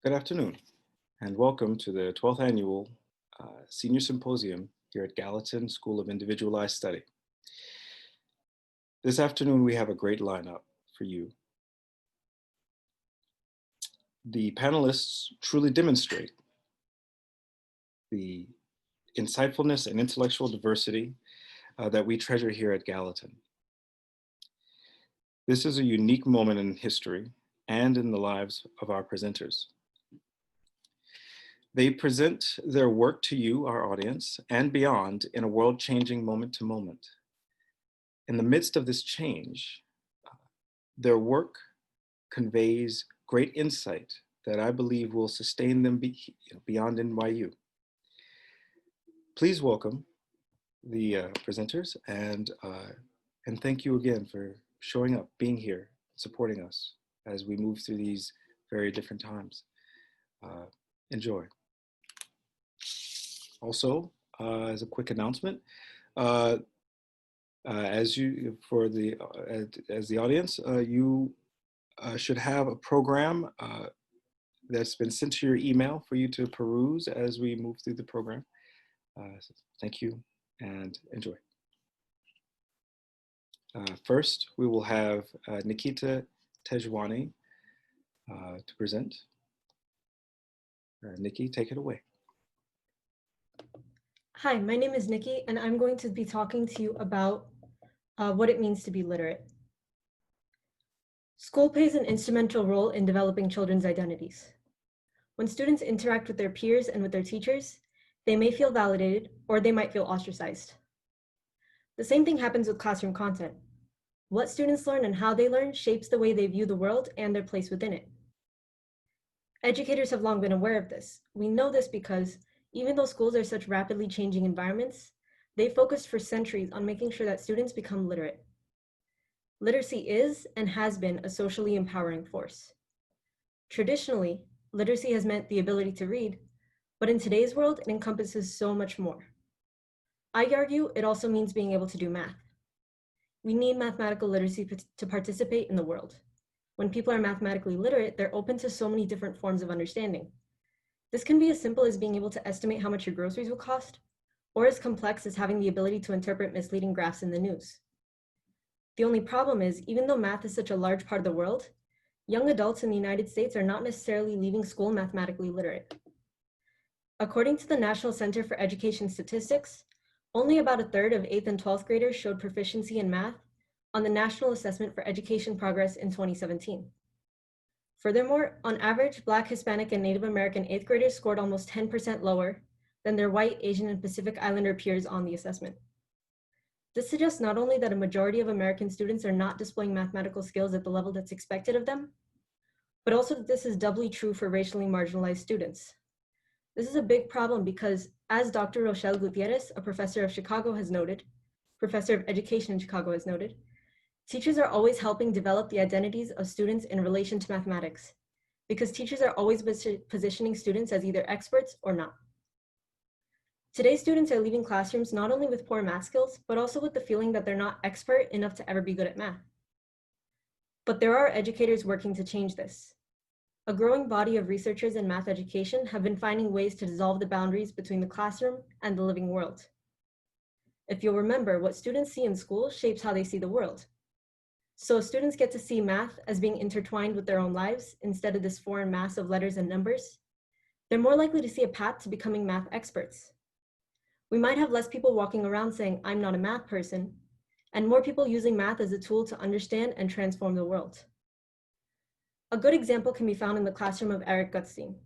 Good afternoon, and welcome to the 12th Annual Senior Symposium here at Gallatin School of Individualized Study. This afternoon, we have a great lineup for you. The panelists truly demonstrate the insightfulness and intellectual diversity that we treasure here at Gallatin. This is a unique moment in history and in the lives of our presenters. They present their work to you, our audience, and beyond in a world-changing moment to moment. In the midst of this change, their work conveys great insight that I believe will sustain them beyond NYU. Please welcome the presenters and thank you again for showing up, being here, supporting us as we move through these very different times. Enjoy. Also, as a quick announcement, as the audience, you should have a program that's been sent to your email for you to peruse as we move through the program. So thank you and enjoy. First, we will have Nikita Tejwani to present. Nikki, take it away. Hi, my name is Nikki, and I'm going to be talking to you about what it means to be literate. School plays an instrumental role in developing children's identities. When students interact with their peers and with their teachers, they may feel validated or they might feel ostracized. The same thing happens with classroom content. What students learn and how they learn shapes the way they view the world and their place within it. Educators have long been aware of this. We know this because even though schools are such rapidly changing environments, they focused for centuries on making sure that students become literate. Literacy is and has been a socially empowering force. Traditionally, literacy has meant the ability to read, but in today's world, it encompasses so much more. I argue it also means being able to do math. We need mathematical literacy to participate in the world. When people are mathematically literate, they're open to so many different forms of understanding. This can be as simple as being able to estimate how much your groceries will cost, or as complex as having the ability to interpret misleading graphs in the news. The only problem is, even though math is such a large part of the world, young adults in the United States are not necessarily leaving school mathematically literate. According to the National Center for Education Statistics, only about a third of 8th and 12th graders showed proficiency in math on the National Assessment for Education Progress in 2017. Furthermore, on average, Black, Hispanic, and Native American 8th graders scored almost 10% lower than their white, Asian, and Pacific Islander peers on the assessment. This suggests not only that a majority of American students are not displaying mathematical skills at the level that's expected of them, but also that this is doubly true for racially marginalized students. This is a big problem because, as Dr. Rochelle Gutierrez, a professor of Chicago has noted, professor of education in Chicago has noted, teachers are always helping develop the identities of students in relation to mathematics, because teachers are always positioning students as either experts or not. Today's students are leaving classrooms not only with poor math skills, but also with the feeling that they're not expert enough to ever be good at math. But there are educators working to change this. A growing body of researchers in math education have been finding ways to dissolve the boundaries between the classroom and the living world. If you'll remember, what students see in school shapes how they see the world. So students get to see math as being intertwined with their own lives instead of this foreign mass of letters and numbers. They're more likely to see a path to becoming math experts. We might have less people walking around saying, "I'm not a math person," and more people using math as a tool to understand and transform the world. A good example can be found in the classroom of Eric Gutstein,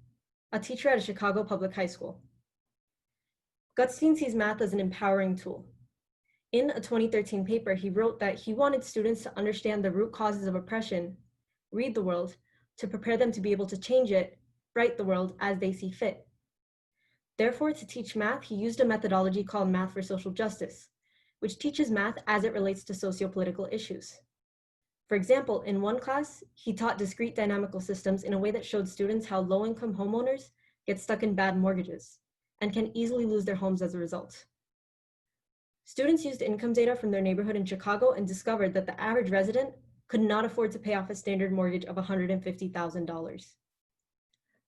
a teacher at a Chicago public high school. Gutstein sees math as an empowering tool. In a 2013 paper, he wrote that he wanted students to understand the root causes of oppression, read the world, to prepare them to be able to change it, write the world as they see fit. Therefore, to teach math, he used a methodology called Math for Social Justice, which teaches math as it relates to socio-political issues. For example, in one class, he taught discrete dynamical systems in a way that showed students how low-income homeowners get stuck in bad mortgages and can easily lose their homes as a result. Students used income data from their neighborhood in Chicago and discovered that the average resident could not afford to pay off a standard mortgage of $150,000.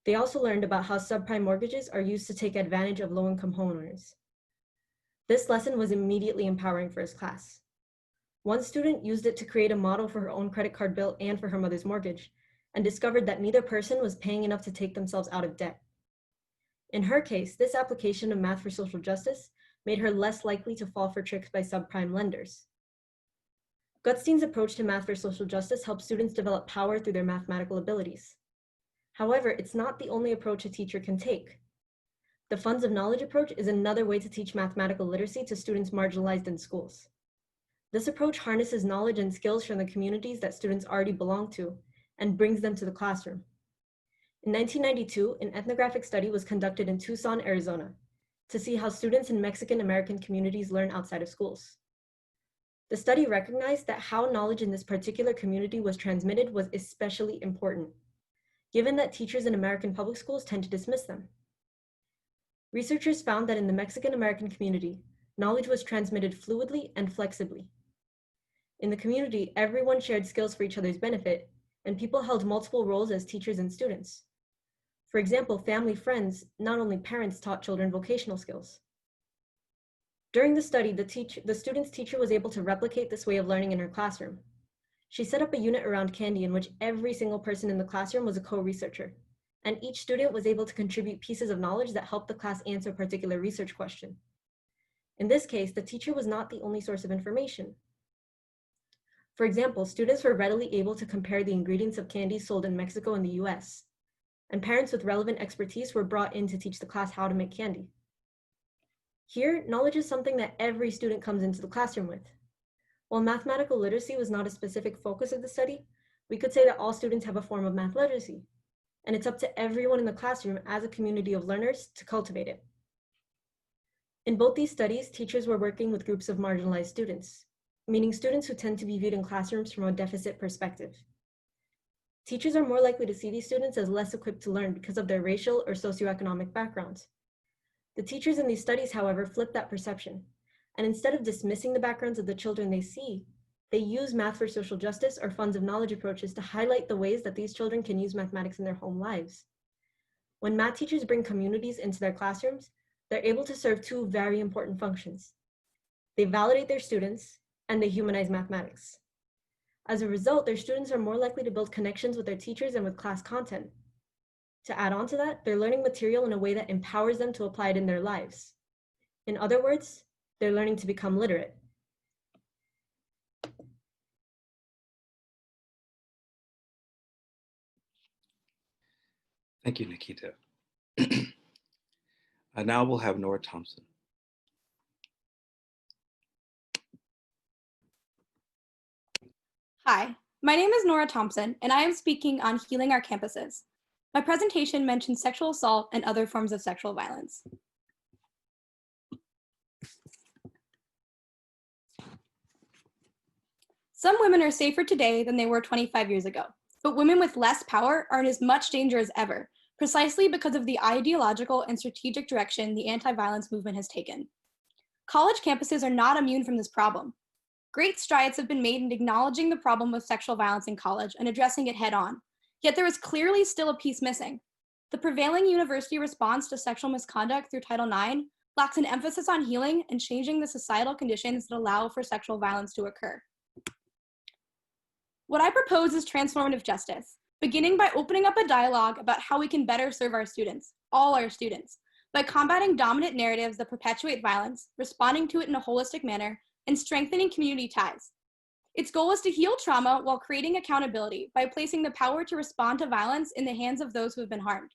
They also learned about how subprime mortgages are used to take advantage of low-income homeowners. This lesson was immediately empowering for his class. One student used it to create a model for her own credit card bill and for her mother's mortgage, and discovered that neither person was paying enough to take themselves out of debt. In her case, this application of math for social justice made her less likely to fall for tricks by subprime lenders. Gutstein's approach to math for social justice helps students develop power through their mathematical abilities. However, it's not the only approach a teacher can take. The funds of knowledge approach is another way to teach mathematical literacy to students marginalized in schools. This approach harnesses knowledge and skills from the communities that students already belong to and brings them to the classroom. In 1992, an ethnographic study was conducted in Tucson, Arizona, to see how students in Mexican American communities learn outside of schools. The study recognized that how knowledge in this particular community was transmitted was especially important, given that teachers in American public schools tend to dismiss them. Researchers found that in the Mexican American community, knowledge was transmitted fluidly and flexibly. In the community, everyone shared skills for each other's benefit, and people held multiple roles as teachers and students. For example, family friends, not only parents, taught children vocational skills. During the study, the student's teacher was able to replicate this way of learning in her classroom. She set up a unit around candy in which every single person in the classroom was a co-researcher, and each student was able to contribute pieces of knowledge that helped the class answer a particular research question. In this case, the teacher was not the only source of information. For example, students were readily able to compare the ingredients of candies sold in Mexico and the US, and parents with relevant expertise were brought in to teach the class how to make candy. Here, knowledge is something that every student comes into the classroom with. While mathematical literacy was not a specific focus of the study, we could say that all students have a form of math literacy, and it's up to everyone in the classroom as a community of learners to cultivate it. In both these studies, teachers were working with groups of marginalized students, meaning students who tend to be viewed in classrooms from a deficit perspective. Teachers are more likely to see these students as less equipped to learn because of their racial or socioeconomic backgrounds. The teachers in these studies, however, flip that perception, and instead of dismissing the backgrounds of the children they see, they use math for social justice or funds of knowledge approaches to highlight the ways that these children can use mathematics in their home lives. When math teachers bring communities into their classrooms, they're able to serve two very important functions. They validate their students, and they humanize mathematics. As a result, their students are more likely to build connections with their teachers and with class content. To add on to that, they're learning material in a way that empowers them to apply it in their lives. In other words, they're learning to become literate. Thank you, Nikita. Now we'll have Nora Thompson. Hi, my name is Nora Thompson, and I am speaking on healing our campuses. My presentation mentions sexual assault and other forms of sexual violence. Some women are safer today than they were 25 years ago, but women with less power are in as much danger as ever, precisely because of the ideological and strategic direction the anti-violence movement has taken. College campuses are not immune from this problem. Great strides have been made in acknowledging the problem of sexual violence in college and addressing it head on, yet there is clearly still a piece missing. The prevailing university response to sexual misconduct through Title IX lacks an emphasis on healing and changing the societal conditions that allow for sexual violence to occur. What I propose is transformative justice, beginning by opening up a dialogue about how we can better serve our students, all our students, by combating dominant narratives that perpetuate violence, responding to it in a holistic manner, and strengthening community ties. Its goal is to heal trauma while creating accountability by placing the power to respond to violence in the hands of those who have been harmed.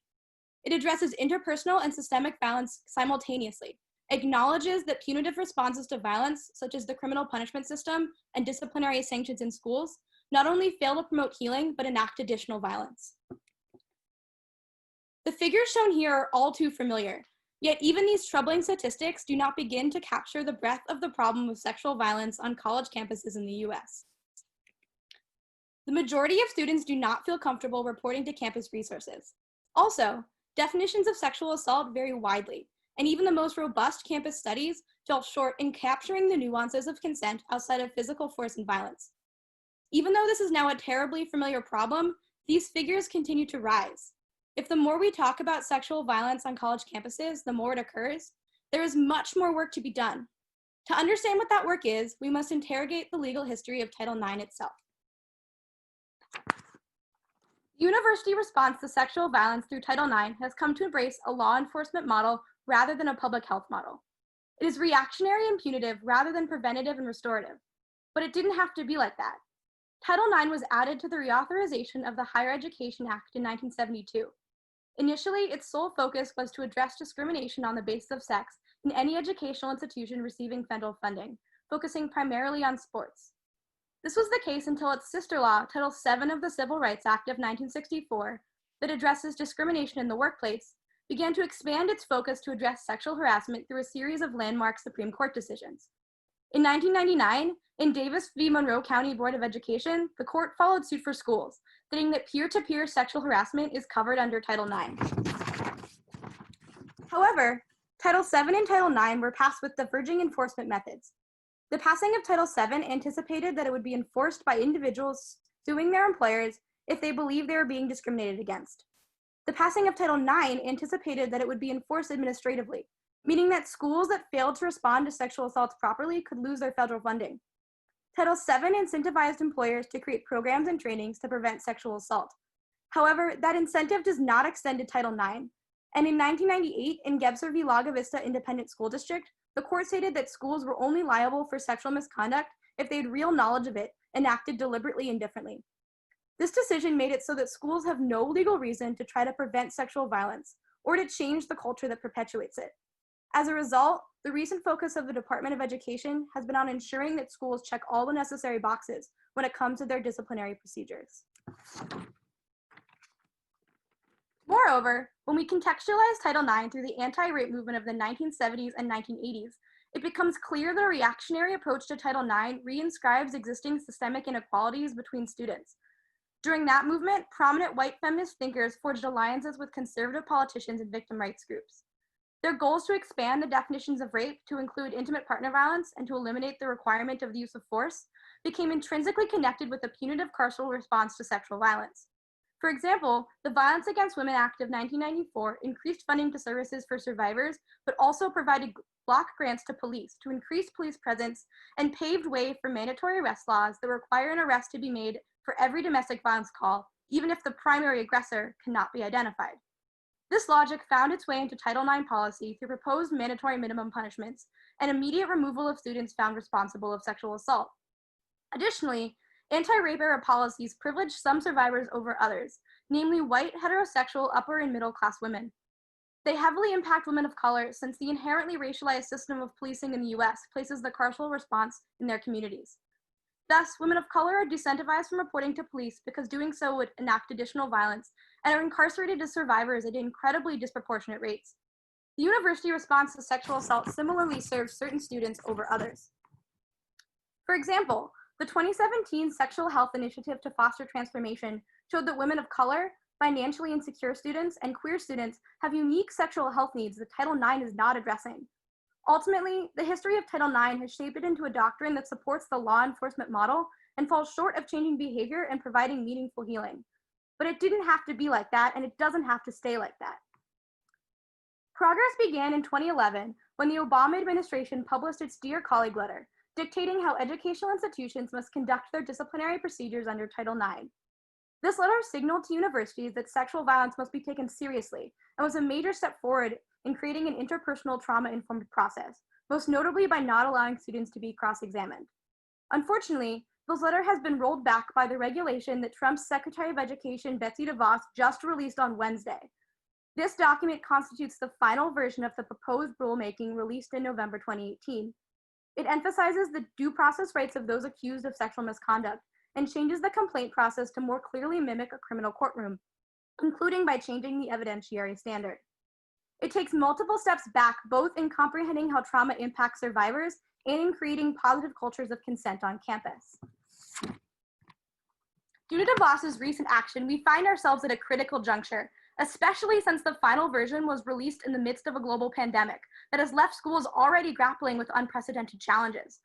It addresses interpersonal and systemic violence simultaneously, acknowledges that punitive responses to violence, such as the criminal punishment system and disciplinary sanctions in schools, not only fail to promote healing, but enact additional violence. The figures shown here are all too familiar, yet even these troubling statistics do not begin to capture the breadth of the problem of sexual violence on college campuses in the US. The majority of students do not feel comfortable reporting to campus resources. Also, definitions of sexual assault vary widely, and even the most robust campus studies fell short in capturing the nuances of consent outside of physical force and violence. Even though this is now a terribly familiar problem, these figures continue to rise. If the more we talk about sexual violence on college campuses, the more it occurs, there is much more work to be done. To understand what that work is, we must interrogate the legal history of Title IX itself. The university response to sexual violence through Title IX has come to embrace a law enforcement model rather than a public health model. It is reactionary and punitive rather than preventative and restorative. But it didn't have to be like that. Title IX was added to the reauthorization of the Higher Education Act in 1972. Initially, its sole focus was to address discrimination on the basis of sex in any educational institution receiving federal funding, focusing primarily on sports. This was the case until its sister law, Title VII of the Civil Rights Act of 1964, that addresses discrimination in the workplace, began to expand its focus to address sexual harassment through a series of landmark Supreme Court decisions. In 1999, in Davis v. Monroe County Board of Education, the court followed suit for schools, stating that peer-to-peer sexual harassment is covered under Title IX. However, Title VII and Title IX were passed with diverging enforcement methods. The passing of Title VII anticipated that it would be enforced by individuals suing their employers if they believed they were being discriminated against. The passing of Title IX anticipated that it would be enforced administratively, meaning that schools that failed to respond to sexual assaults properly could lose their federal funding. Title VII incentivized employers to create programs and trainings to prevent sexual assault. However, that incentive does not extend to Title IX, and in 1998, in Gebser v. Laga Vista Independent School District, the court stated that schools were only liable for sexual misconduct if they had real knowledge of it and acted deliberately indifferently. This decision made it so that schools have no legal reason to try to prevent sexual violence or to change the culture that perpetuates it. As a result, the recent focus of the Department of Education has been on ensuring that schools check all the necessary boxes when it comes to their disciplinary procedures. Moreover, when we contextualize Title IX through the anti-rape movement of the 1970s and 1980s, it becomes clear that a reactionary approach to Title IX reinscribes existing systemic inequalities between students. During that movement, prominent white feminist thinkers forged alliances with conservative politicians and victim rights groups. Their goals to expand the definitions of rape to include intimate partner violence and to eliminate the requirement of the use of force became intrinsically connected with the punitive carceral response to sexual violence. For example, the Violence Against Women Act of 1994 increased funding to services for survivors, but also provided block grants to police to increase police presence and paved way for mandatory arrest laws that require an arrest to be made for every domestic violence call, even if the primary aggressor cannot be identified. This logic found its way into Title IX policy through proposed mandatory minimum punishments and immediate removal of students found responsible of sexual assault. Additionally, anti-rape era policies privileged some survivors over others, namely white, heterosexual, upper and middle class women. They heavily impact women of color since the inherently racialized system of policing in the US places the carceral response in their communities. Thus, women of color are decentivized from reporting to police because doing so would enact additional violence and are incarcerated as survivors at incredibly disproportionate rates. The university response to sexual assault similarly serves certain students over others. For example, the 2017 Sexual Health Initiative to Foster Transformation showed that women of color, financially insecure students, and queer students have unique sexual health needs that Title IX is not addressing. Ultimately, the history of Title IX has shaped it into a doctrine that supports the law enforcement model and falls short of changing behavior and providing meaningful healing. But it didn't have to be like that, and it doesn't have to stay like that. Progress began in 2011 when the Obama administration published its Dear Colleague letter, dictating how educational institutions must conduct their disciplinary procedures under Title IX. This letter signaled to universities that sexual violence must be taken seriously and was a major step forward in creating an interpersonal trauma-informed process, most notably by not allowing students to be cross-examined. Unfortunately, this letter has been rolled back by the regulation that Trump's Secretary of Education, Betsy DeVos, just released on Wednesday. This document constitutes the final version of the proposed rulemaking released in November 2018. It emphasizes the due process rights of those accused of sexual misconduct and changes the complaint process to more clearly mimic a criminal courtroom, including by changing the evidentiary standard. It takes multiple steps back, both in comprehending how trauma impacts survivors and in creating positive cultures of consent on campus. Due to DeVos's recent action, we find ourselves at a critical juncture, especially since the final version was released in the midst of a global pandemic that has left schools already grappling with unprecedented challenges.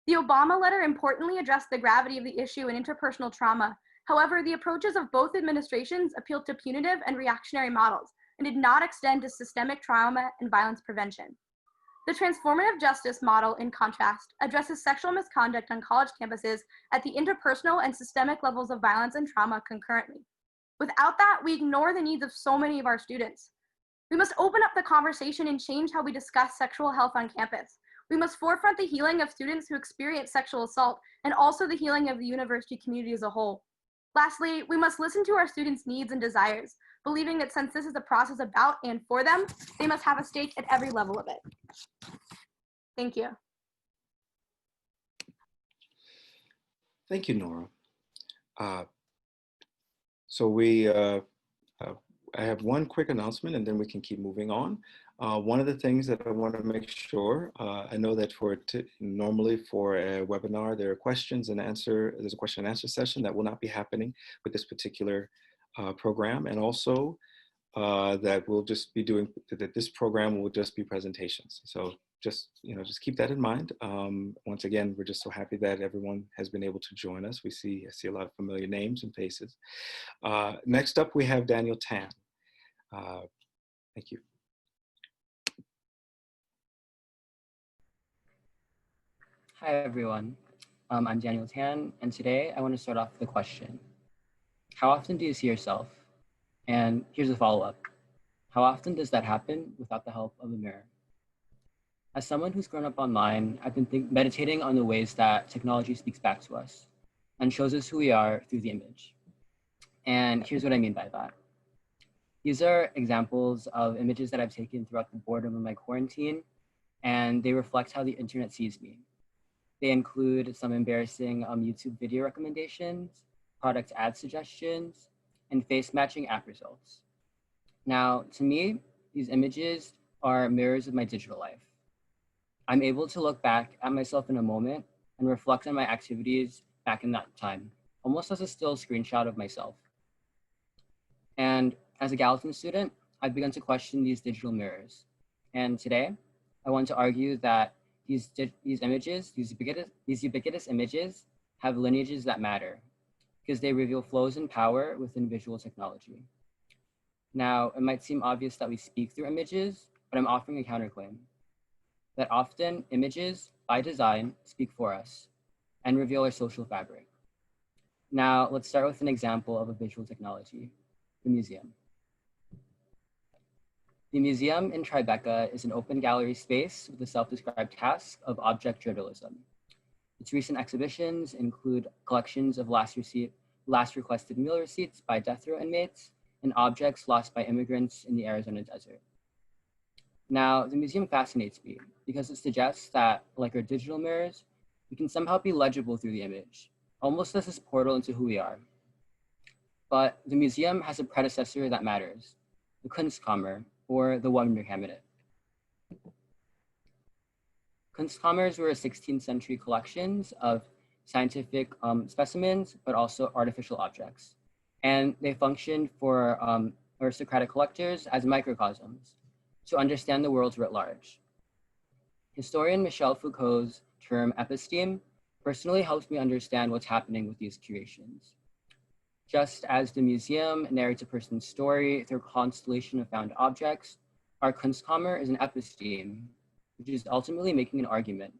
The Obama letter importantly addressed the gravity of the issue in interpersonal trauma. However, the approaches of both administrations appealed to punitive and reactionary models and did not extend to systemic trauma and violence prevention. The transformative justice model, in contrast, addresses sexual misconduct on college campuses at the interpersonal and systemic levels of violence and trauma concurrently. Without that, we ignore the needs of so many of our students. We must open up the conversation and change how we discuss sexual health on campus. We must forefront the healing of students who experience sexual assault and also the healing of the university community as a whole. Lastly, we must listen to our students' needs and desires, believing that since this is a process about and for them, they must have a stake at every level of it. Thank you. Thank you, Nora. I have one quick announcement and then we can keep moving on. One of the things that I want to make sure, I know that normally for a webinar, there are questions and answer, there's a question and answer session that will not be happening with this particular program. And also that we'll just be doing, that this program will just be presentations. So just keep that in mind. Once again, we're just so happy that everyone has been able to join us. I see a lot of familiar names and faces. Next up, we have Daniel Tan. Thank you. Hi, everyone. I'm Daniel Tan, and today I want to start off with a question. How often do you see yourself? And here's a follow-up. How often does that happen without the help of a mirror? As someone who's grown up online, I've been meditating on the ways that technology speaks back to us and shows us who we are through the image. And here's what I mean by that. These are examples of images that I've taken throughout the boredom of my quarantine, and they reflect how the internet sees me. They include some embarrassing YouTube video recommendations, product ad suggestions, and face matching app results. Now, to me, these images are mirrors of my digital life. I'm able to look back at myself in a moment and reflect on my activities back in that time, almost as a still screenshot of myself. And as a Gallatin student, I've begun to question these digital mirrors. And today, I want to argue that these ubiquitous images have lineages that matter because they reveal flows in power within visual technology. Now, it might seem obvious that we speak through images, but I'm offering a counterclaim that often images, by design, speak for us and reveal our social fabric. Now, let's start with an example of a visual technology, the museum. The museum in Tribeca is an open gallery space with the self-described task of object journalism. Its recent exhibitions include collections of last requested meal receipts by death row inmates and objects lost by immigrants in the Arizona desert. Now, the museum fascinates me because it suggests that, like our digital mirrors, we can somehow be legible through the image, almost as this portal into who we are. But the museum has a predecessor that matters, the Kunstkammer, or the Wunderkabinet. Kunstkammers were 16th century collections of scientific specimens, but also artificial objects. And they functioned for aristocratic collectors as microcosms to understand the world writ large. Historian Michel Foucault's term episteme personally helps me understand what's happening with these curations. Just as the museum narrates a person's story through a constellation of found objects, our Kunstkammer is an episteme, which is ultimately making an argument.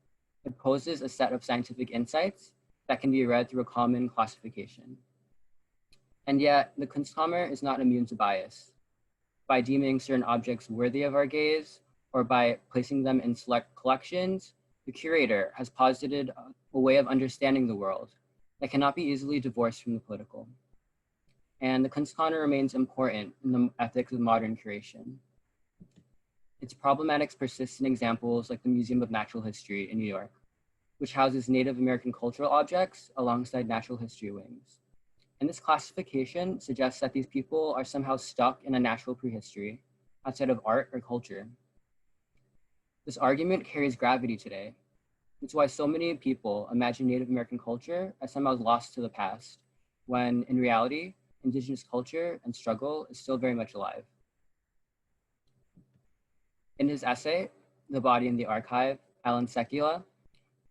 It poses a set of scientific insights that can be read through a common classification. And yet, the Kunstkammer is not immune to bias. By deeming certain objects worthy of our gaze, or by placing them in select collections, the curator has posited a way of understanding the world that cannot be easily divorced from the political. And the Kunstkammer remains important in the ethics of modern curation. Its problematics persist in examples like the Museum of Natural History in New York, which houses Native American cultural objects alongside natural history wings. And this classification suggests that these people are somehow stuck in a natural prehistory outside of art or culture. This argument carries gravity today. It's why so many people imagine Native American culture as somehow lost to the past, when in reality, Indigenous culture and struggle is still very much alive. In his essay, The Body in the Archive, Alan Sekula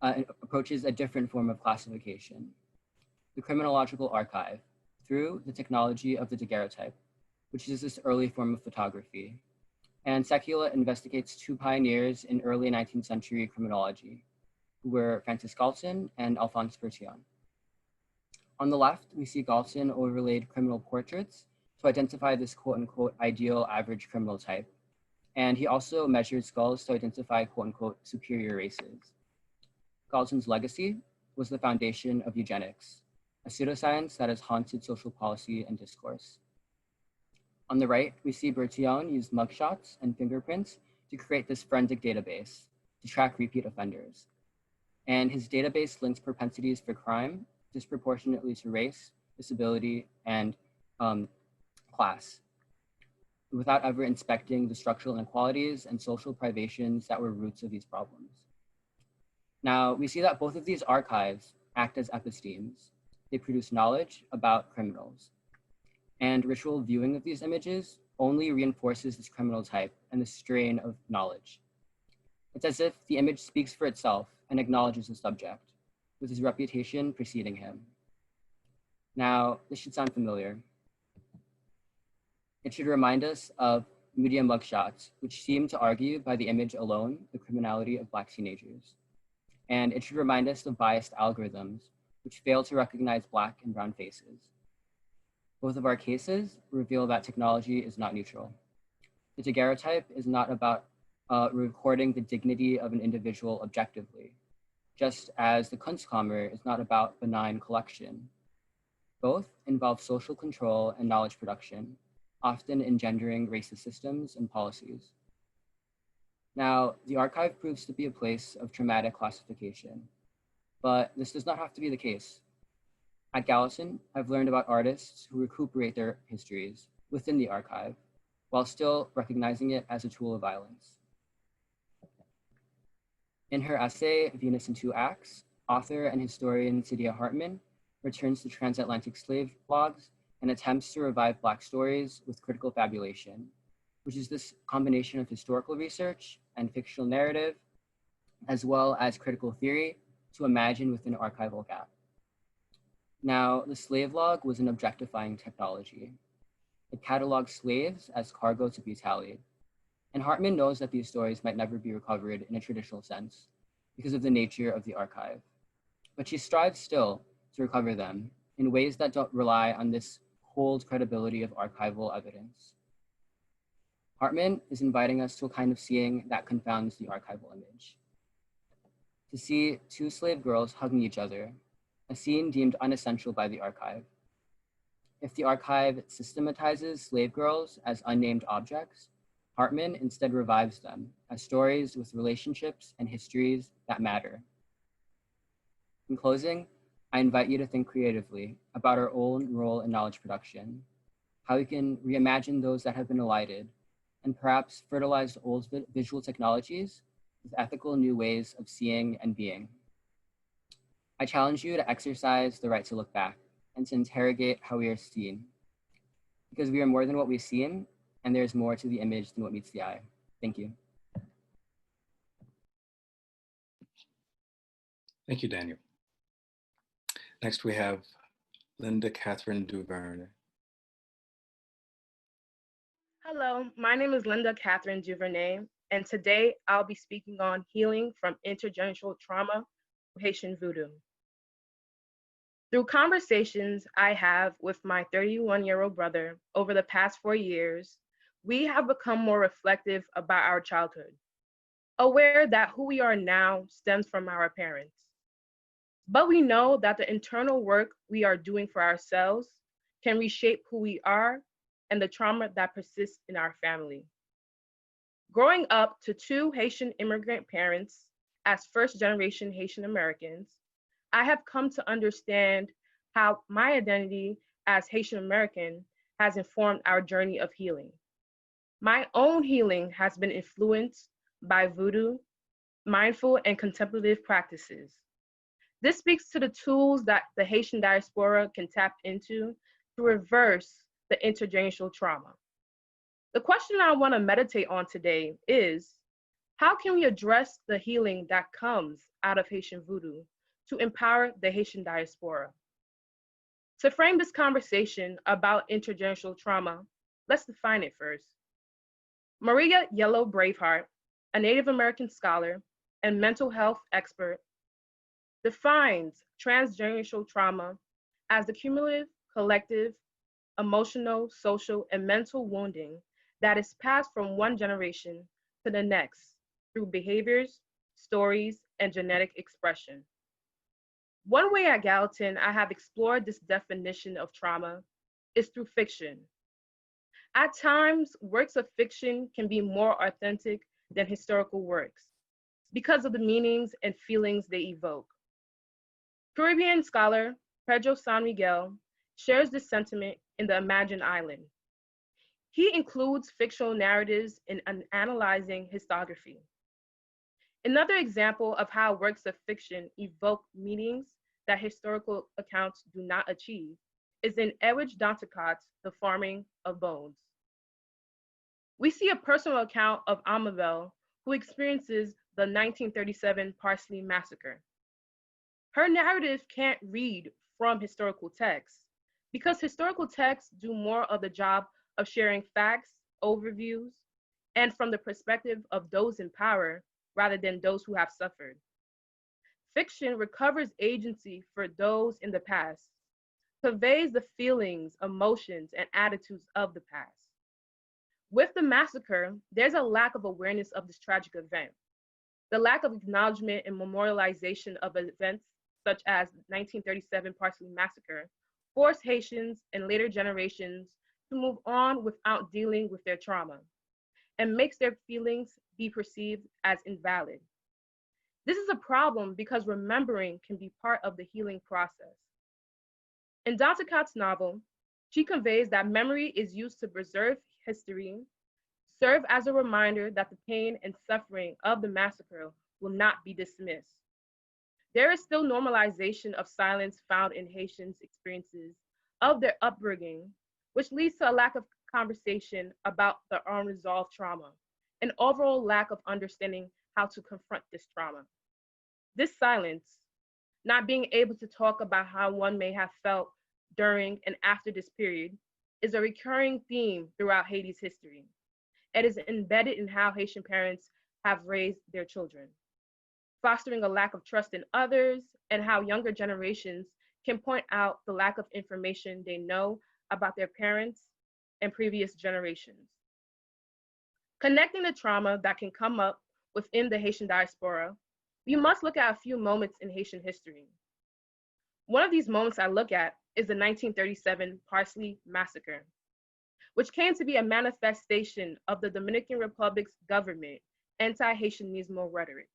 approaches a different form of classification, the criminological archive, through the technology of the daguerreotype, which is this early form of photography. And Sekula investigates two pioneers in early 19th century criminology, who were Francis Galton and Alphonse Bertillon. On the left, we see Galton overlaid criminal portraits to identify this quote unquote ideal average criminal type. And he also measured skulls to identify quote unquote superior races. Galton's legacy was the foundation of eugenics, a pseudoscience that has haunted social policy and discourse. On the right, we see Bertillon use mugshots and fingerprints to create this forensic database to track repeat offenders. And his database links propensities for crime disproportionately to race, disability, and class, without ever inspecting the structural inequalities and social privations that were roots of these problems. Now, we see that both of these archives act as epistemes. They produce knowledge about criminals. And ritual viewing of these images only reinforces this criminal type and the strain of knowledge. It's as if the image speaks for itself and acknowledges the subject, with his reputation preceding him. Now, this should sound familiar. It should remind us of media mugshots, which seem to argue by the image alone the criminality of Black teenagers. And it should remind us of biased algorithms, which fail to recognize Black and brown faces. Both of our cases reveal that technology is not neutral. The daguerreotype is not about recording the dignity of an individual objectively, just as the Kunstkammer is not about benign collection. Both involve social control and knowledge production, often engendering racist systems and policies. Now, the archive proves to be a place of traumatic classification, but this does not have to be the case. At Gallatin, I've learned about artists who recuperate their histories within the archive, while still recognizing it as a tool of violence. In her essay, Venus in Two Acts, author and historian Saidiya Hartman returns to transatlantic slave blogs and attempts to revive Black stories with critical fabulation, which is this combination of historical research and fictional narrative, as well as critical theory to imagine within an archival gap. Now, the slave log was an objectifying technology. It cataloged slaves as cargo to be tallied. And Hartman knows that these stories might never be recovered in a traditional sense because of the nature of the archive. But she strives still to recover them in ways that don't rely on this cold credibility of archival evidence. Hartman is inviting us to a kind of seeing that confounds the archival image. To see two slave girls hugging each other, a scene deemed unessential by the archive. If the archive systematizes slave girls as unnamed objects, Hartman instead revives them as stories with relationships and histories that matter. In closing, I invite you to think creatively about our own role in knowledge production, how we can reimagine those that have been elided, and perhaps fertilize old visual technologies with ethical new ways of seeing and being. I challenge you to exercise the right to look back and to interrogate how we are seen, because we are more than what we seem, and there's more to the image than what meets the eye. Thank you. Thank you, Daniel. Next, we have Linda Kathrine Duverné. Hello, my name is Linda Kathrine Duverné, and today I'll be speaking on healing from intergenerational trauma, Haitian Vodou. Through conversations I have with my 31-year-old brother over the past 4 years, we have become more reflective about our childhood, aware that who we are now stems from our parents. But we know that the internal work we are doing for ourselves can reshape who we are and the trauma that persists in our family. Growing up to two Haitian immigrant parents as first-generation Haitian Americans, I have come to understand how my identity as Haitian American has informed our journey of healing. My own healing has been influenced by Vodou, mindful and contemplative practices. This speaks to the tools that the Haitian diaspora can tap into to reverse the intergenerational trauma. The question I want to meditate on today is, how can we address the healing that comes out of Haitian Vodou to empower the Haitian diaspora? To frame this conversation about intergenerational trauma, let's define it first. Maria Yellow Braveheart, a Native American scholar and mental health expert, defines transgenerational trauma as the cumulative, collective, emotional, social, and mental wounding that is passed from one generation to the next through behaviors, stories, and genetic expression. One way at Gallatin I have explored this definition of trauma is through fiction. At times, works of fiction can be more authentic than historical works because of the meanings and feelings they evoke. Caribbean scholar Pedro San Miguel shares this sentiment in The Imagined Island. He includes fictional narratives in analyzing historiography. Another example of how works of fiction evoke meanings that historical accounts do not achieve is in Edwidge Danticat's The Farming of Bones. We see a personal account of Amabel, who experiences the 1937 Parsley Massacre. Her narrative can't read from historical texts because historical texts do more of the job of sharing facts, overviews, and from the perspective of those in power rather than those who have suffered. Fiction recovers agency for those in the past, conveys the feelings, emotions, and attitudes of the past. With the massacre, there's a lack of awareness of this tragic event. The lack of acknowledgement and memorialization of events such as 1937 Parsley Massacre forced Haitians and later generations to move on without dealing with their trauma and makes their feelings be perceived as invalid. This is a problem because remembering can be part of the healing process. In Danticat's novel, she conveys that memory is used to preserve history, serve as a reminder that the pain and suffering of the massacre will not be dismissed. There is still normalization of silence found in Haitians' experiences of their upbringing, which leads to a lack of conversation about the unresolved trauma, an overall lack of understanding how to confront this trauma. This silence, not being able to talk about how one may have felt during and after this period, is a recurring theme throughout Haiti's history. It is embedded in how Haitian parents have raised their children, fostering a lack of trust in others and how younger generations can point out the lack of information they know about their parents and previous generations. Connecting the trauma that can come up within the Haitian diaspora, we must look at a few moments in Haitian history. One of these moments I look at is the 1937 Parsley Massacre, which came to be a manifestation of the Dominican Republic's government anti-Haitianismo rhetoric.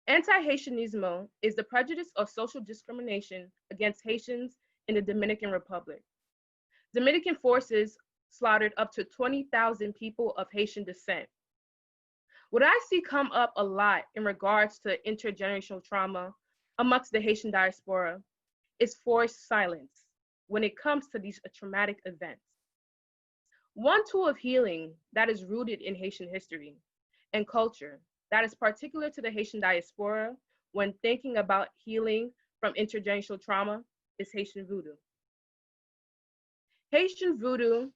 Anti-Haitianismo is the prejudice or social discrimination against Haitians in the Dominican Republic. Dominican forces slaughtered up to 20,000 people of Haitian descent. What I see come up a lot in regards to intergenerational trauma amongst the Haitian diaspora is forced silence when it comes to these traumatic events. One tool of healing that is rooted in Haitian history and culture that is particular to the Haitian diaspora when thinking about healing from intergenerational trauma is Haitian voodoo. Haitian voodoo,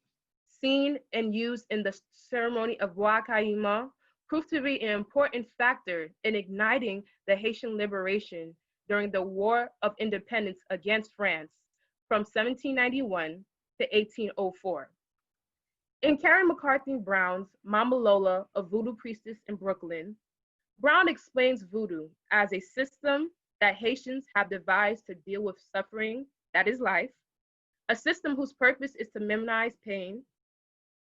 seen and used in the ceremony of Bois-Caïma, proved to be an important factor in igniting the Haitian liberation during the War of Independence against France from 1791 to 1804. In Karen McCarthy Brown's Mama Lola, a voodoo priestess in Brooklyn, Brown explains voodoo as a system that Haitians have devised to deal with suffering, that is life, a system whose purpose is to minimize pain,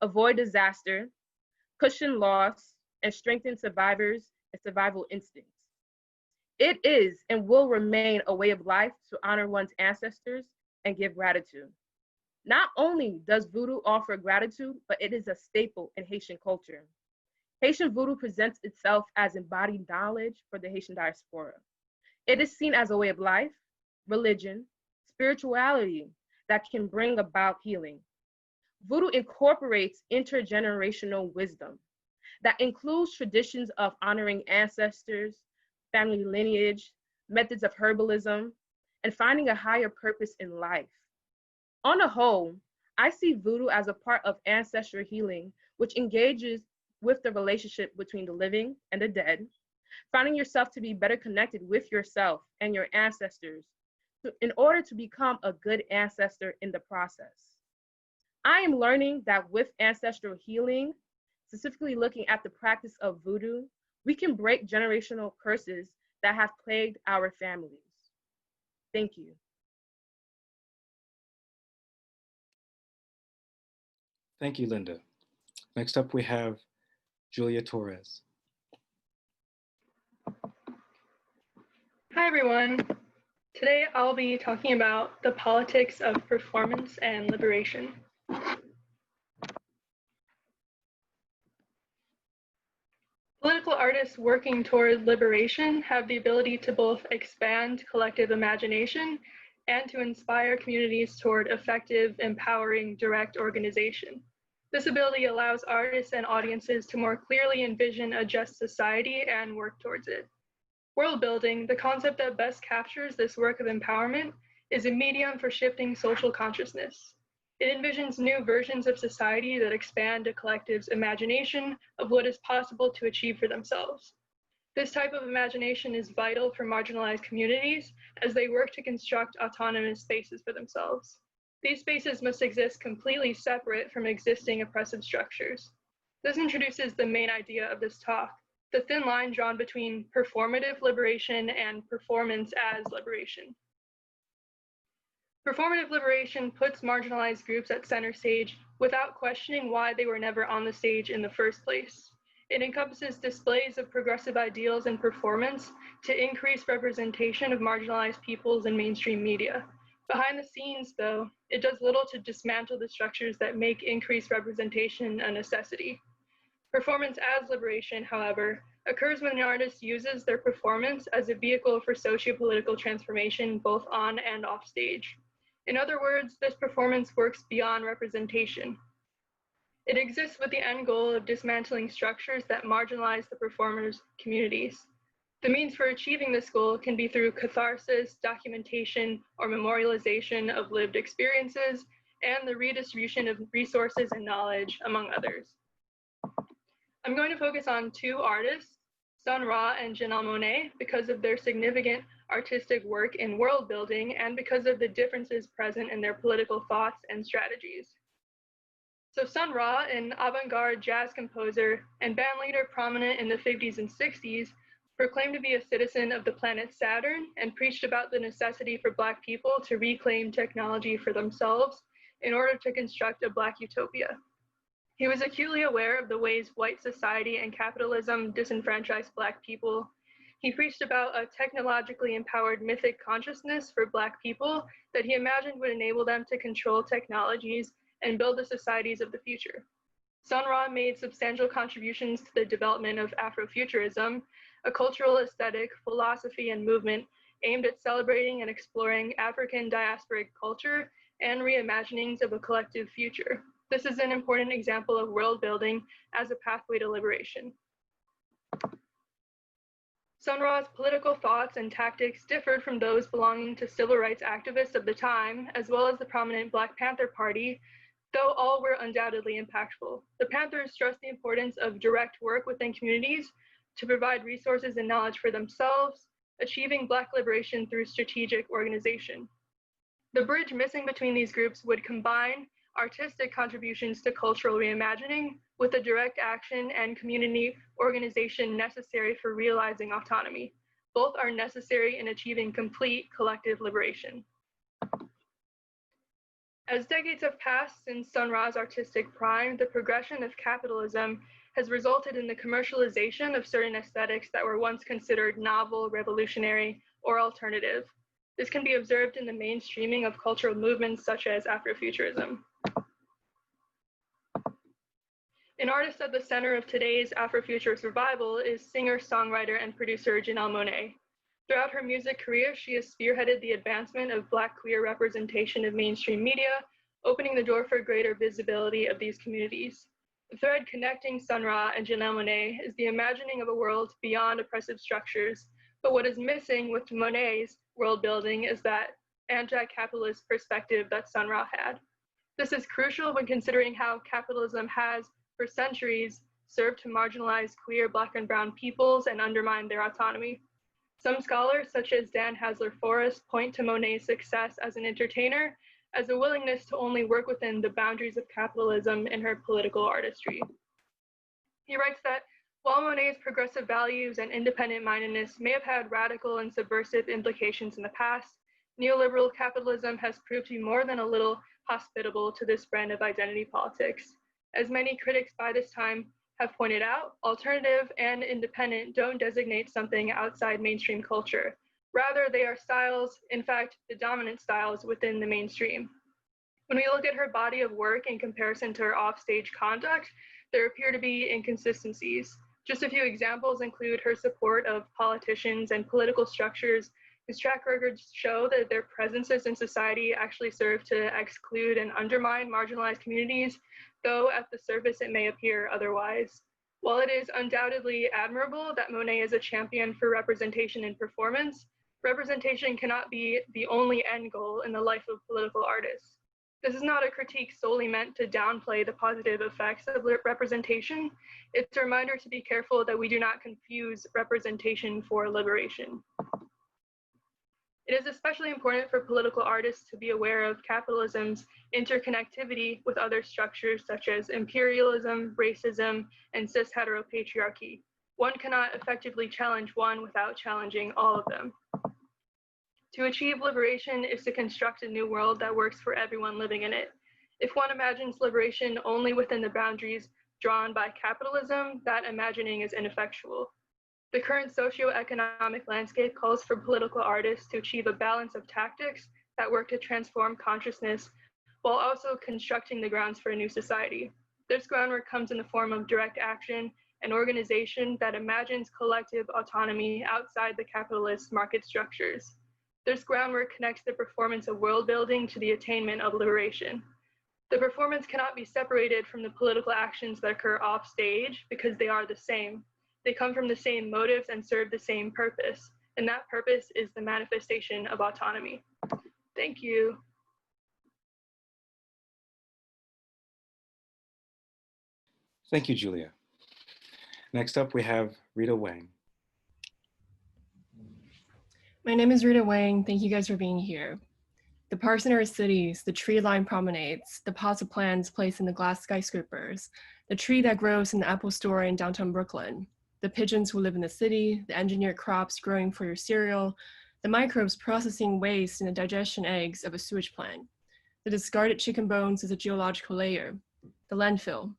avoid disaster, cushion loss, and strengthen survivors and survival instincts. It is and will remain a way of life to honor one's ancestors and give gratitude. Not only does voodoo offer gratitude, but it is a staple in Haitian culture. Haitian voodoo presents itself as embodied knowledge for the Haitian diaspora. It is seen as a way of life, religion, spirituality that can bring about healing. Voodoo incorporates intergenerational wisdom that includes traditions of honoring ancestors, family lineage, methods of herbalism, and finding a higher purpose in life. On the whole, I see voodoo as a part of ancestral healing, which engages with the relationship between the living and the dead, finding yourself to be better connected with yourself and your ancestors in order to become a good ancestor in the process. I am learning that with ancestral healing, specifically looking at the practice of voodoo, we can break generational curses that have plagued our families. Thank you. Thank you, Linda. Next up, we have Julia Torres. Hi, everyone. Today, I'll be talking about the politics of performance and liberation. Political artists working toward liberation have the ability to both expand collective imagination and to inspire communities toward effective, empowering, direct organization. This ability allows artists and audiences to more clearly envision a just society and work towards it. World building, the concept that best captures this work of empowerment, is a medium for shifting social consciousness. It envisions new versions of society that expand a collective's imagination of what is possible to achieve for themselves. This type of imagination is vital for marginalized communities as they work to construct autonomous spaces for themselves. These spaces must exist completely separate from existing oppressive structures. This introduces the main idea of this talk, the thin line drawn between performative liberation and performance as liberation. Performative liberation puts marginalized groups at center stage without questioning why they were never on the stage in the first place. It encompasses displays of progressive ideals and performance to increase representation of marginalized peoples in mainstream media. Behind the scenes, though, it does little to dismantle the structures that make increased representation a necessity. Performance as liberation, however, occurs when an artist uses their performance as a vehicle for socio-political transformation both on and off stage. In other words, this performance works beyond representation. It exists with the end goal of dismantling structures that marginalize the performers' communities. The means for achieving this goal can be through catharsis, documentation, or memorialization of lived experiences, and the redistribution of resources and knowledge, among others. I'm going to focus on two artists, Sun Ra and Janelle Monáe, because of their significant artistic work in world building and because of the differences present in their political thoughts and strategies. So Sun Ra, an avant-garde jazz composer and bandleader prominent in the 50s and 60s, proclaimed to be a citizen of the planet Saturn and preached about the necessity for Black people to reclaim technology for themselves in order to construct a Black utopia. He was acutely aware of the ways white society and capitalism disenfranchised Black people. He preached about a technologically empowered mythic consciousness for Black people that he imagined would enable them to control technologies and build the societies of the future. Sun Ra made substantial contributions to the development of Afrofuturism, a cultural aesthetic, philosophy, and movement aimed at celebrating and exploring African diasporic culture and reimaginings of a collective future. This is an important example of world building as a pathway to liberation. Sun Ra's political thoughts and tactics differed from those belonging to civil rights activists of the time, as well as the prominent Black Panther Party, though all were undoubtedly impactful. The Panthers stressed the importance of direct work within communities to provide resources and knowledge for themselves, achieving Black liberation through strategic organization. The bridge missing between these groups would combine artistic contributions to cultural reimagining with the direct action and community organization necessary for realizing autonomy. Both are necessary in achieving complete collective liberation. As decades have passed since Sun Ra's artistic prime, the progression of capitalism has resulted in the commercialization of certain aesthetics that were once considered novel, revolutionary, or alternative. This can be observed in the mainstreaming of cultural movements such as Afrofuturism. An artist at the center of today's Afrofuturist revival is singer, songwriter, and producer Janelle Monáe. Throughout her music career, she has spearheaded the advancement of Black queer representation of mainstream media, opening the door for greater visibility of these communities. The thread connecting Sun Ra and Janelle Monáe is the imagining of a world beyond oppressive structures, But what is missing with Monet's world building is that anti-capitalist perspective that Sun Ra had. This is crucial when considering how capitalism has, for centuries, served to marginalize queer, Black, and brown peoples and undermine their autonomy. Some scholars, such as Dan Hasler-Forrest, point to Monet's success as an entertainer as a willingness to only work within the boundaries of capitalism in her political artistry. He writes that while Monet's progressive values and independent-mindedness may have had radical and subversive implications in the past, neoliberal capitalism has proved to be more than a little hospitable to this brand of identity politics. As many critics by this time have pointed out, alternative and independent don't designate something outside mainstream culture. Rather, they are styles, in fact, the dominant styles within the mainstream. When we look at her body of work in comparison to her offstage conduct, there appear to be inconsistencies. Just a few examples include her support of politicians and political structures whose track records show that their presences in society actually serve to exclude and undermine marginalized communities, though at the surface it may appear otherwise. While it is undoubtedly admirable that Monet is a champion for representation in performance, representation cannot be the only end goal in the life of political artists. This is not a critique solely meant to downplay the positive effects of representation. It's a reminder to be careful that we do not confuse representation for liberation. It is especially important for political artists to be aware of capitalism's interconnectivity with other structures such as imperialism, racism, and cis-heteropatriarchy. One cannot effectively challenge one without challenging all of them. To achieve liberation is to construct a new world that works for everyone living in it. If one imagines liberation only within the boundaries drawn by capitalism, that imagining is ineffectual. The current socioeconomic landscape calls for political artists to achieve a balance of tactics that work to transform consciousness while also constructing the grounds for a new society. This groundwork comes in the form of direct action and organization that imagines collective autonomy outside the capitalist market structures. This groundwork connects the performance of world building to the attainment of liberation. The performance cannot be separated from the political actions that occur off stage because they are the same. They come from the same motives and serve the same purpose, and that purpose is the manifestation of autonomy. Thank you. Thank you, Julia. Next up, we have Rita Wang. My name is Rita Wang. Thank you guys for being here. The parks in our cities, the tree-lined promenades, the pots of plants placed in the glass skyscrapers, the tree that grows in the Apple store in downtown Brooklyn, the pigeons who live in the city, the engineered crops growing for your cereal, the microbes processing waste in the digestion eggs of a sewage plant, the discarded chicken bones as a geological layer, the landfill.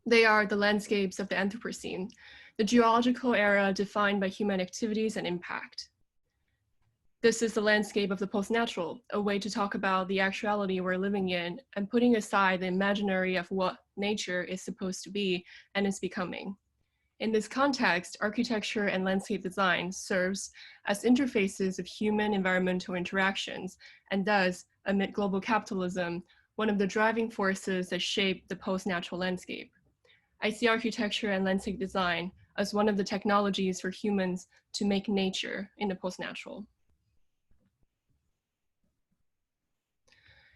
They are the landscapes of the Anthropocene, the geological era defined by human activities and impact. This is the landscape of the post-natural, a way to talk about the actuality we're living in and putting aside the imaginary of what nature is supposed to be and is becoming. In this context, architecture and landscape design serves as interfaces of human environmental interactions and thus, amid global capitalism, one of the driving forces that shape the post-natural landscape. I see architecture and landscape design as one of the technologies for humans to make nature in the post-natural.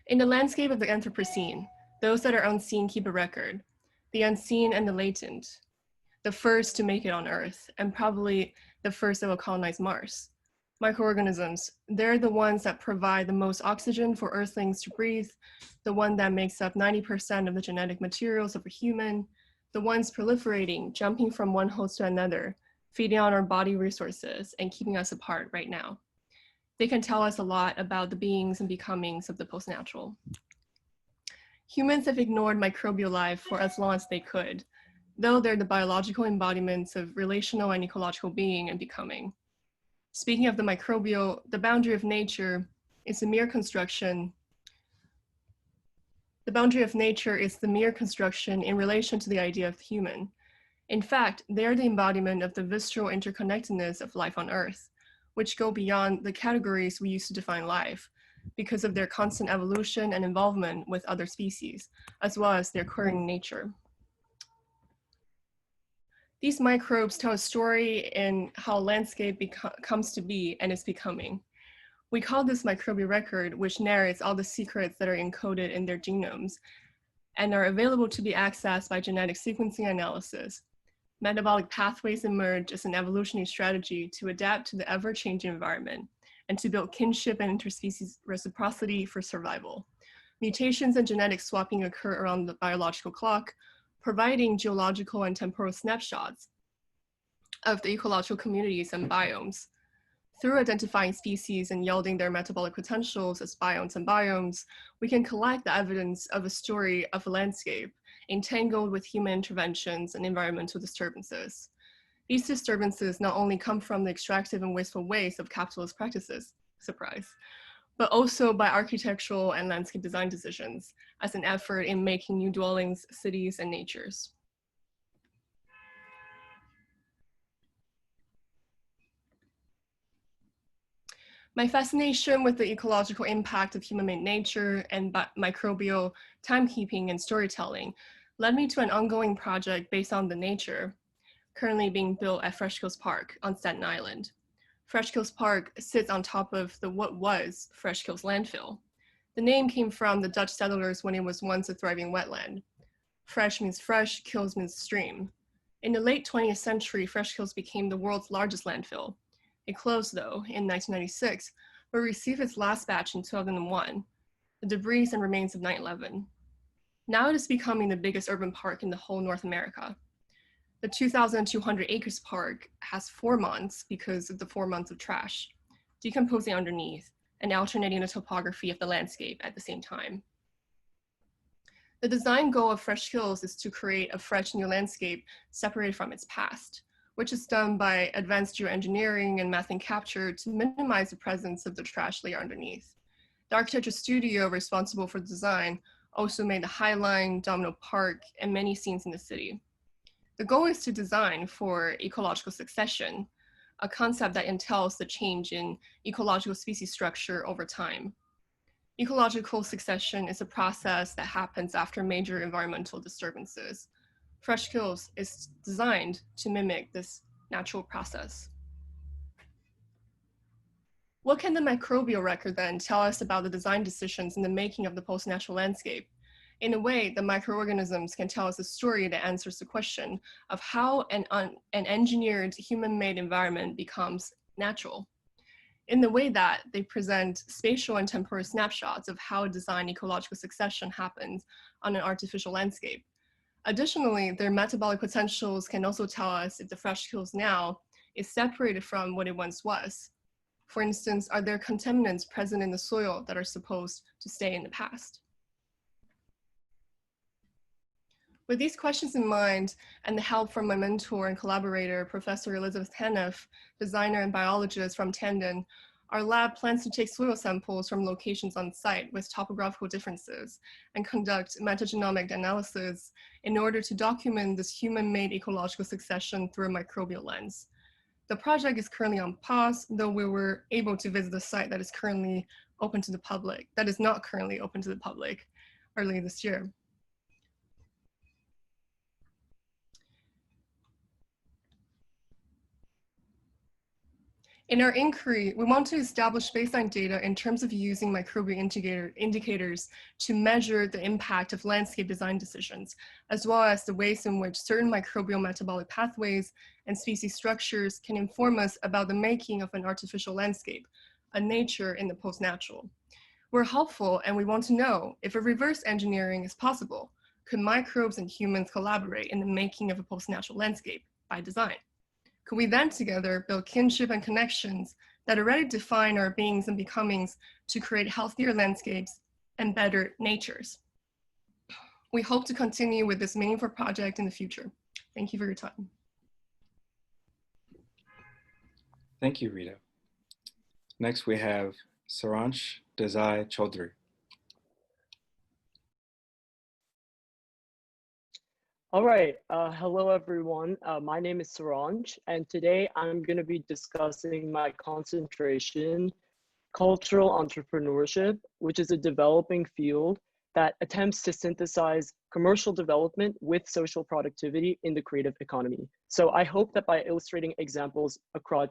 In the landscape of the Anthropocene, those that are unseen keep a record, the unseen and the latent, the first to make it on Earth, and probably the first that will colonize Mars. Microorganisms, they're the ones that provide the most oxygen for Earthlings to breathe, the one that makes up 90% of the genetic materials of a human, the ones proliferating, jumping from one host to another, feeding on our body resources and keeping us apart right now. They can tell us a lot about the beings and becomings of the post-natural. Humans have ignored microbial life for as long as they could, though they're the biological embodiments of relational and ecological being and becoming. Speaking of the microbial, the boundary of nature is a mere construction. The boundary of nature is the mere construction in relation to the idea of the human. In fact, they are the embodiment of the visceral interconnectedness of life on Earth, which go beyond the categories we use to define life because of their constant evolution and involvement with other species, as well as their occurring nature. These microbes tell a story in how landscape comes to be and is becoming. We call this microbial record, which narrates all the secrets that are encoded in their genomes and are available to be accessed by genetic sequencing analysis. Metabolic pathways emerge as an evolutionary strategy to adapt to the ever-changing environment and to build kinship and interspecies reciprocity for survival. Mutations and genetic swapping occur around the biological clock, providing geological and temporal snapshots of the ecological communities and biomes. Through identifying species and yielding their metabolic potentials as biomes and biomes, we can collect the evidence of a story of a landscape entangled with human interventions and environmental disturbances. These disturbances not only come from the extractive and wasteful ways of capitalist practices, surprise, but also by architectural and landscape design decisions as an effort in making new dwellings, cities, and natures. My fascination with the ecological impact of human-made nature and microbial timekeeping and storytelling led me to an ongoing project based on the nature currently being built at Fresh Kills Park on Staten Island. Fresh Kills Park sits on top of what was Fresh Kills landfill. The name came from the Dutch settlers when it was once a thriving wetland. Fresh means fresh, kills means stream. In the late 20th century, Fresh Kills became the world's largest landfill. It closed, though, in 1996, but received its last batch in 2001, the debris and remains of 9/11. Now it is becoming the biggest urban park in the whole North America. The 2,200 acres park has 4 months because of the 4 months of trash, decomposing underneath and alternating the topography of the landscape at the same time. The design goal of Fresh Kills is to create a fresh new landscape separated from its past, which is done by advanced geoengineering and methane capture to minimize the presence of the trash layer underneath. The architecture studio responsible for the design also made the High Line, Domino Park, and many scenes in the city. The goal is to design for ecological succession, a concept that entails the change in ecological species structure over time. Ecological succession is a process that happens after major environmental disturbances. Fresh Kills is designed to mimic this natural process. What can the microbial record then tell us about the design decisions in the making of the post-natural landscape? In a way, the microorganisms can tell us a story that answers the question of how an engineered human-made environment becomes natural. In the way that they present spatial and temporal snapshots of how design ecological succession happens on an artificial landscape. Additionally, their metabolic potentials can also tell us if the Fresh Kills now is separated from what it once was. For instance, are there contaminants present in the soil that are supposed to stay in the past? With these questions in mind, and the help from my mentor and collaborator, Professor Elizabeth Hannaf, designer and biologist from Tandon, our lab plans to take soil samples from locations on site with topographical differences and conduct metagenomic analysis in order to document this human-made ecological succession through a microbial lens. The project is currently on pause, though we were able to visit the site that is currently open to the public, that is not currently open to the public, early this year. In our inquiry, we want to establish baseline data in terms of using microbial indicators to measure the impact of landscape design decisions, as well as the ways in which certain microbial metabolic pathways and species structures can inform us about the making of an artificial landscape, a nature in the post-natural. We're hopeful and we want to know if a reverse engineering is possible. Could microbes and humans collaborate in the making of a post-natural landscape by design? Could we then together build kinship and connections that already define our beings and becomings to create healthier landscapes and better natures? We hope to continue with this meaningful project in the future. Thank you for your time. Thank you, Rita. Next, we have Saransh Desai-Chowdhry. All right, hello everyone. My name is Saransh, and today I'm going to be discussing my concentration, cultural entrepreneurship, which is a developing field that attempts to synthesize commercial development with social productivity in the creative economy. So I hope that by illustrating examples across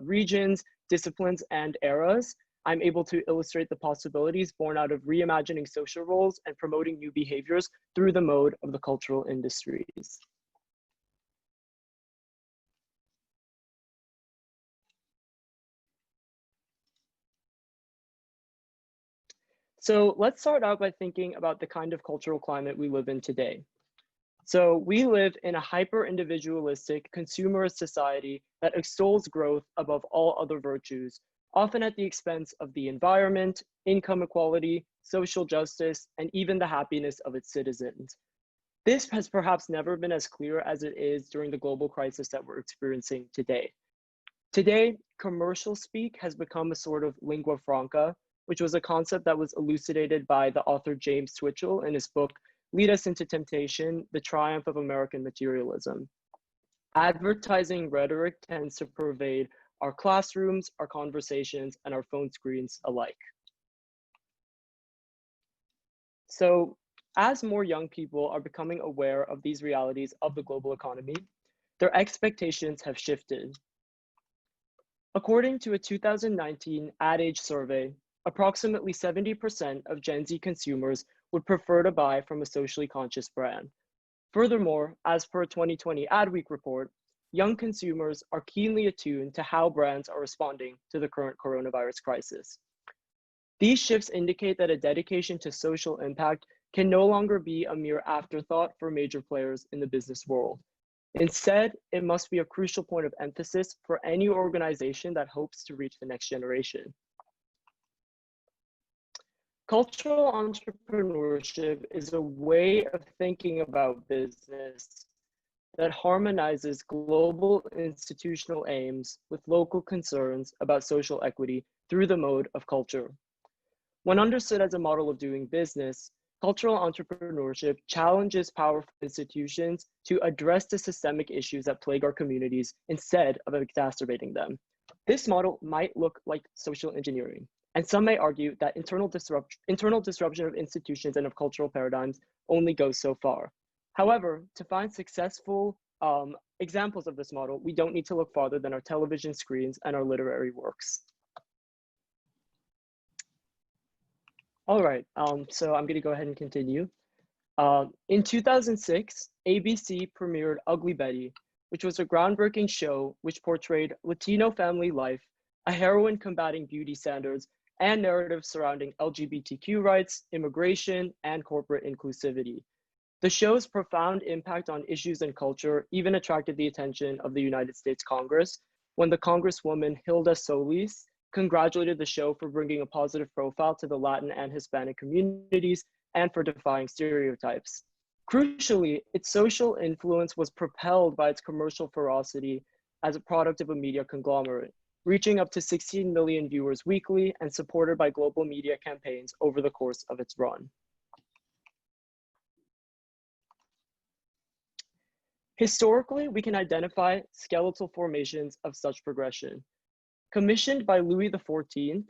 regions, disciplines, and eras, I'm able to illustrate the possibilities born out of reimagining social roles and promoting new behaviors through the mode of the cultural industries. So let's start out by thinking about the kind of cultural climate we live in today. So we live in a hyper-individualistic, consumerist society that extols growth above all other virtues, often at the expense of the environment, income equality, social justice, and even the happiness of its citizens. This has perhaps never been as clear as it is during the global crisis that we're experiencing today. Today, commercial speak has become a sort of lingua franca, which was a concept that was elucidated by the author James Twitchell in his book, Lead Us into Temptation, The Triumph of American Materialism. Advertising rhetoric tends to pervade our classrooms, our conversations, and our phone screens alike. So, as more young people are becoming aware of these realities of the global economy, their expectations have shifted. According to a 2019 Ad Age survey, approximately 70% of Gen Z consumers would prefer to buy from a socially conscious brand. Furthermore, as per a 2020 Adweek report, young consumers are keenly attuned to how brands are responding to the current coronavirus crisis. These shifts indicate that a dedication to social impact can no longer be a mere afterthought for major players in the business world. Instead, it must be a crucial point of emphasis for any organization that hopes to reach the next generation. Cultural entrepreneurship is a way of thinking about business that harmonizes global institutional aims with local concerns about social equity through the mode of culture. When understood as a model of doing business, cultural entrepreneurship challenges powerful institutions to address the systemic issues that plague our communities instead of exacerbating them. This model might look like social engineering, and some may argue that internal disruption of institutions and of cultural paradigms only goes so far. However, to find successful examples of this model, we don't need to look farther than our television screens and our literary works. All right, so I'm gonna go ahead and continue. In 2006, ABC premiered Ugly Betty, which was a groundbreaking show which portrayed Latino family life, a heroine combating beauty standards, and narratives surrounding LGBTQ rights, immigration, and corporate inclusivity. The show's profound impact on issues and culture even attracted the attention of the United States Congress when the Congresswoman Hilda Solis congratulated the show for bringing a positive profile to the Latin and Hispanic communities and for defying stereotypes. Crucially, its social influence was propelled by its commercial ferocity as a product of a media conglomerate, reaching up to 16 million viewers weekly and supported by global media campaigns over the course of its run. Historically, we can identify skeletal formations of such progression. Commissioned by Louis XIV,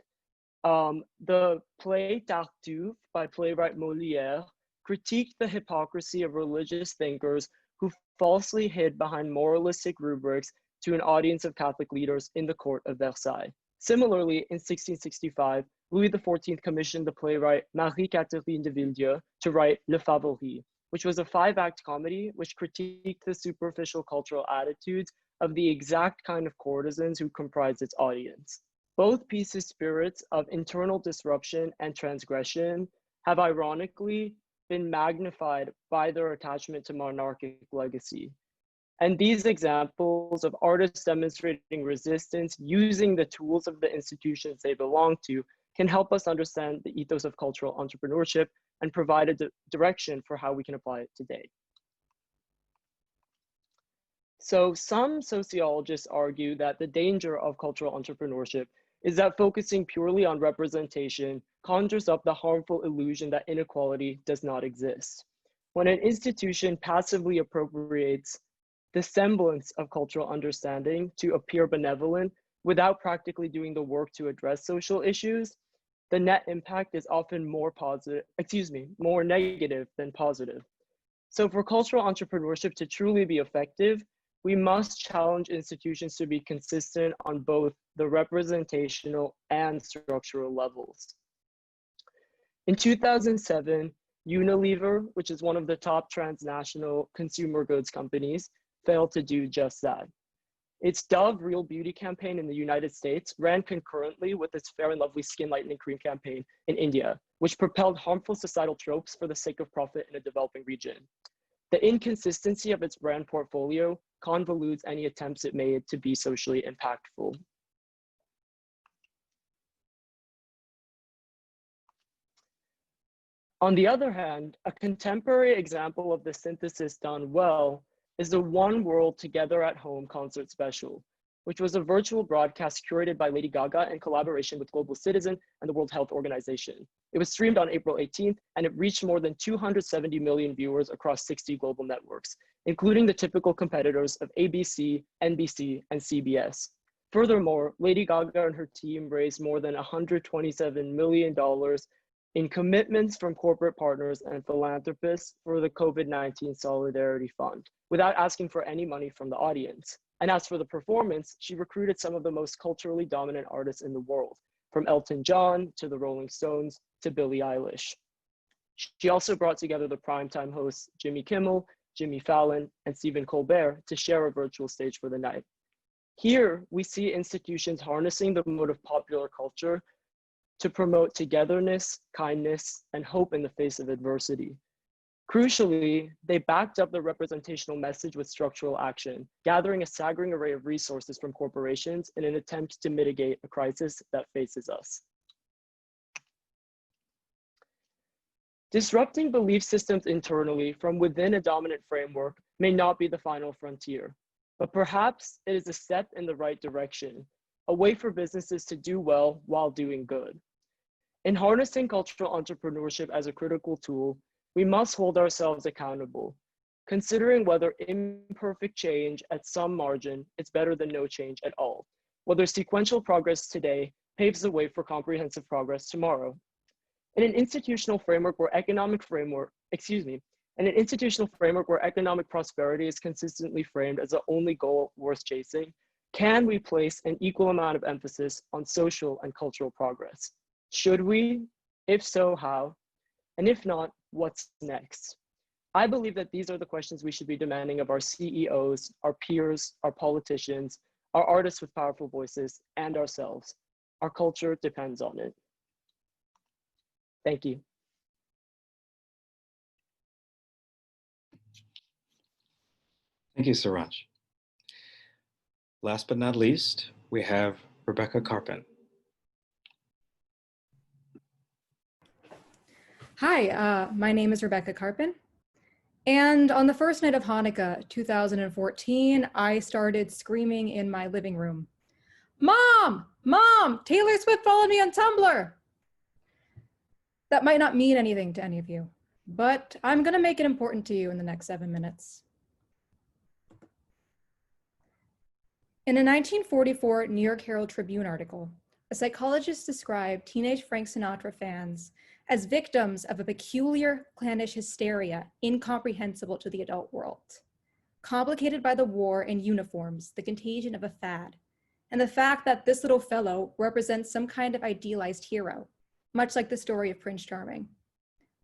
the play Tartuffe by playwright Molière critiqued the hypocrisy of religious thinkers who falsely hid behind moralistic rubrics to an audience of Catholic leaders in the court of Versailles. Similarly, in 1665, Louis XIV commissioned the playwright Marie-Catherine de Villedieu to write Le Favori, which was a 5-act comedy which critiqued the superficial cultural attitudes of the exact kind of courtesans who comprised its audience. Both pieces' spirits of internal disruption and transgression have ironically been magnified by their attachment to monarchic legacy. And these examples of artists demonstrating resistance using the tools of the institutions they belong to can help us understand the ethos of cultural entrepreneurship and provide a direction for how we can apply it today. So some sociologists argue that the danger of cultural entrepreneurship is that focusing purely on representation conjures up the harmful illusion that inequality does not exist. When an institution passively appropriates the semblance of cultural understanding to appear benevolent without practically doing the work to address social issues, the net impact is often more negative than positive. So for cultural entrepreneurship to truly be effective, we must challenge institutions to be consistent on both the representational and structural levels. In 2007, Unilever, which is one of the top transnational consumer goods companies, failed to do just that. Its Dove Real Beauty campaign in the United States ran concurrently with its Fair and Lovely Skin Lightening Cream campaign in India, which propelled harmful societal tropes for the sake of profit in a developing region. The inconsistency of its brand portfolio convolutes any attempts it made to be socially impactful. On the other hand, a contemporary example of the synthesis done well is the One World Together at Home concert special, which was a virtual broadcast curated by Lady Gaga in collaboration with Global Citizen and the World Health Organization. It was streamed on April 18th, and it reached more than 270 million viewers across 60 global networks, including the typical competitors of ABC, NBC, and CBS. Furthermore, Lady Gaga and her team raised more than $127 million in commitments from corporate partners and philanthropists for the COVID-19 Solidarity Fund, without asking for any money from the audience. And as for the performance, she recruited some of the most culturally dominant artists in the world, from Elton John to the Rolling Stones to Billie Eilish. She also brought together the primetime hosts Jimmy Kimmel, Jimmy Fallon, and Stephen Colbert to share a virtual stage for the night. Here, we see institutions harnessing the mode of popular culture to promote togetherness, kindness, and hope in the face of adversity. Crucially, they backed up the representational message with structural action, gathering a staggering array of resources from corporations in an attempt to mitigate a crisis that faces us. Disrupting belief systems internally from within a dominant framework may not be the final frontier, but perhaps it is a step in the right direction, a way for businesses to do well while doing good. In harnessing cultural entrepreneurship as a critical tool, we must hold ourselves accountable, considering whether imperfect change at some margin is better than no change at all, whether sequential progress today paves the way for comprehensive progress tomorrow. In an institutional framework where economic prosperity is consistently framed as the only goal worth chasing, can we place an equal amount of emphasis on social and cultural progress? Should we? If so, how? And if not, what's next? I believe that these are the questions we should be demanding of our CEOs, our peers, our politicians, our artists with powerful voices, and ourselves. Our culture depends on it. Thank you. Thank you, Saransh. Last but not least, we have Rebecca Karpen. Hi, my name is Rebecca Karpen. And on the first night of Hanukkah, 2014, I started screaming in my living room, "Mom, Mom, Taylor Swift followed me on Tumblr." That might not mean anything to any of you, but I'm gonna make it important to you in the next 7 minutes. In a 1944 New York Herald Tribune article, a psychologist described teenage Frank Sinatra fans as victims of a peculiar clannish hysteria incomprehensible to the adult world, complicated by the war and uniforms, the contagion of a fad, and the fact that this little fellow represents some kind of idealized hero, much like the story of Prince Charming.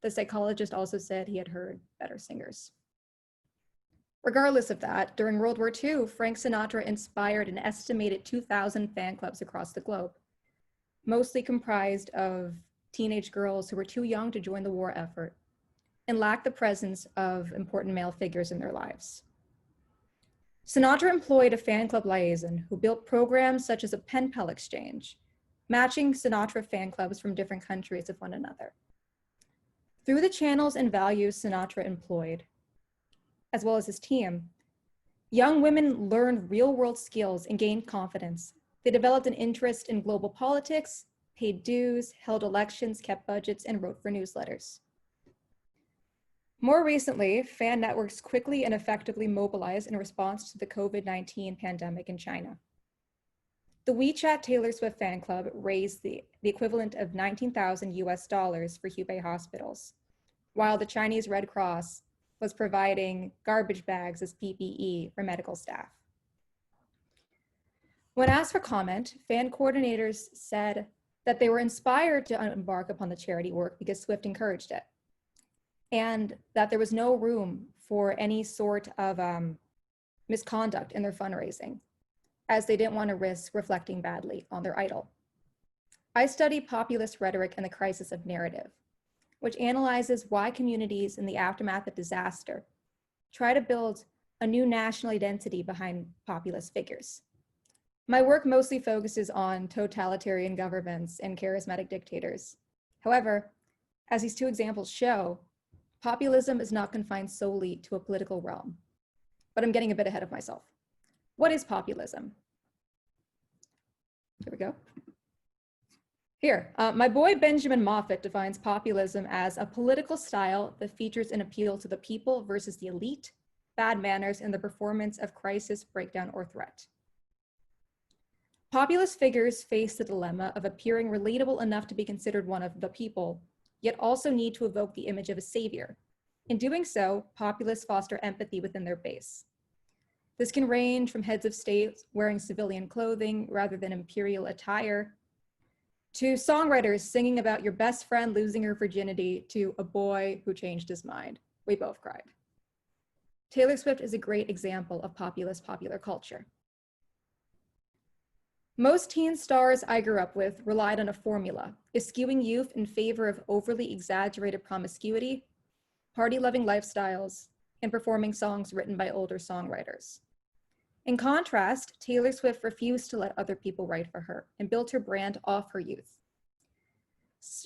The psychologist also said he had heard better singers. Regardless of that, during World War II, Frank Sinatra inspired an estimated 2,000 fan clubs across the globe, mostly comprised of teenage girls who were too young to join the war effort and lacked the presence of important male figures in their lives. Sinatra employed a fan club liaison who built programs such as a pen pal exchange, matching Sinatra fan clubs from different countries with one another. Through the channels and values Sinatra employed, as well as his team, young women learned real-world skills and gained confidence. They developed an interest in global politics, paid dues, held elections, kept budgets, and wrote for newsletters. More recently, fan networks quickly and effectively mobilized in response to the COVID-19 pandemic in China. The WeChat Taylor Swift fan club raised the equivalent of $19,000 US for Hubei hospitals, while the Chinese Red Cross was providing garbage bags as PPE for medical staff. When asked for comment, fan coordinators said that they were inspired to embark upon the charity work because Swift encouraged it, and that there was no room for any sort of misconduct in their fundraising, as they didn't want to risk reflecting badly on their idol. I study populist rhetoric and the crisis of narrative, which analyzes why communities in the aftermath of disaster try to build a new national identity behind populist figures. My work mostly focuses on totalitarian governments and charismatic dictators. However, as these two examples show, populism is not confined solely to a political realm. But I'm getting a bit ahead of myself. What is populism? Here we go. Here, my boy Benjamin Moffat defines populism as a political style that features an appeal to the people versus the elite, bad manners, and the performance of crisis, breakdown, or threat. Populist figures face the dilemma of appearing relatable enough to be considered one of the people, yet also need to evoke the image of a savior. In doing so, populists foster empathy within their base. This can range from heads of state wearing civilian clothing rather than imperial attire, to songwriters singing about your best friend losing her virginity to a boy who changed his mind. We both cried. Taylor Swift is a great example of populist popular culture. Most teen stars I grew up with relied on a formula, eschewing youth in favor of overly exaggerated promiscuity, party-loving lifestyles, and performing songs written by older songwriters. In contrast, Taylor Swift refused to let other people write for her and built her brand off her youth.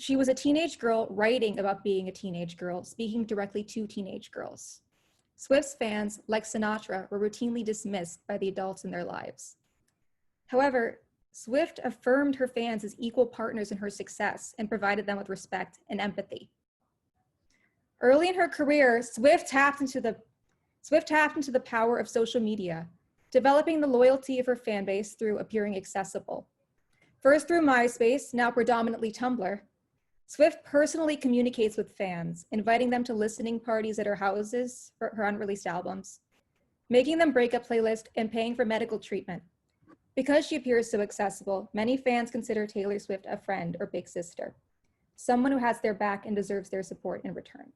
She was a teenage girl writing about being a teenage girl, speaking directly to teenage girls. Swift's fans, like Sinatra, were routinely dismissed by the adults in their lives. However, Swift affirmed her fans as equal partners in her success and provided them with respect and empathy. Early in her career, Swift tapped into the power of social media, developing the loyalty of her fan base through appearing accessible. First through MySpace, now predominantly Tumblr, Swift personally communicates with fans, inviting them to listening parties at her houses for her unreleased albums, making them breakup playlists, and paying for medical treatment. Because she appears so accessible, many fans consider Taylor Swift a friend or big sister, someone who has their back and deserves their support in return.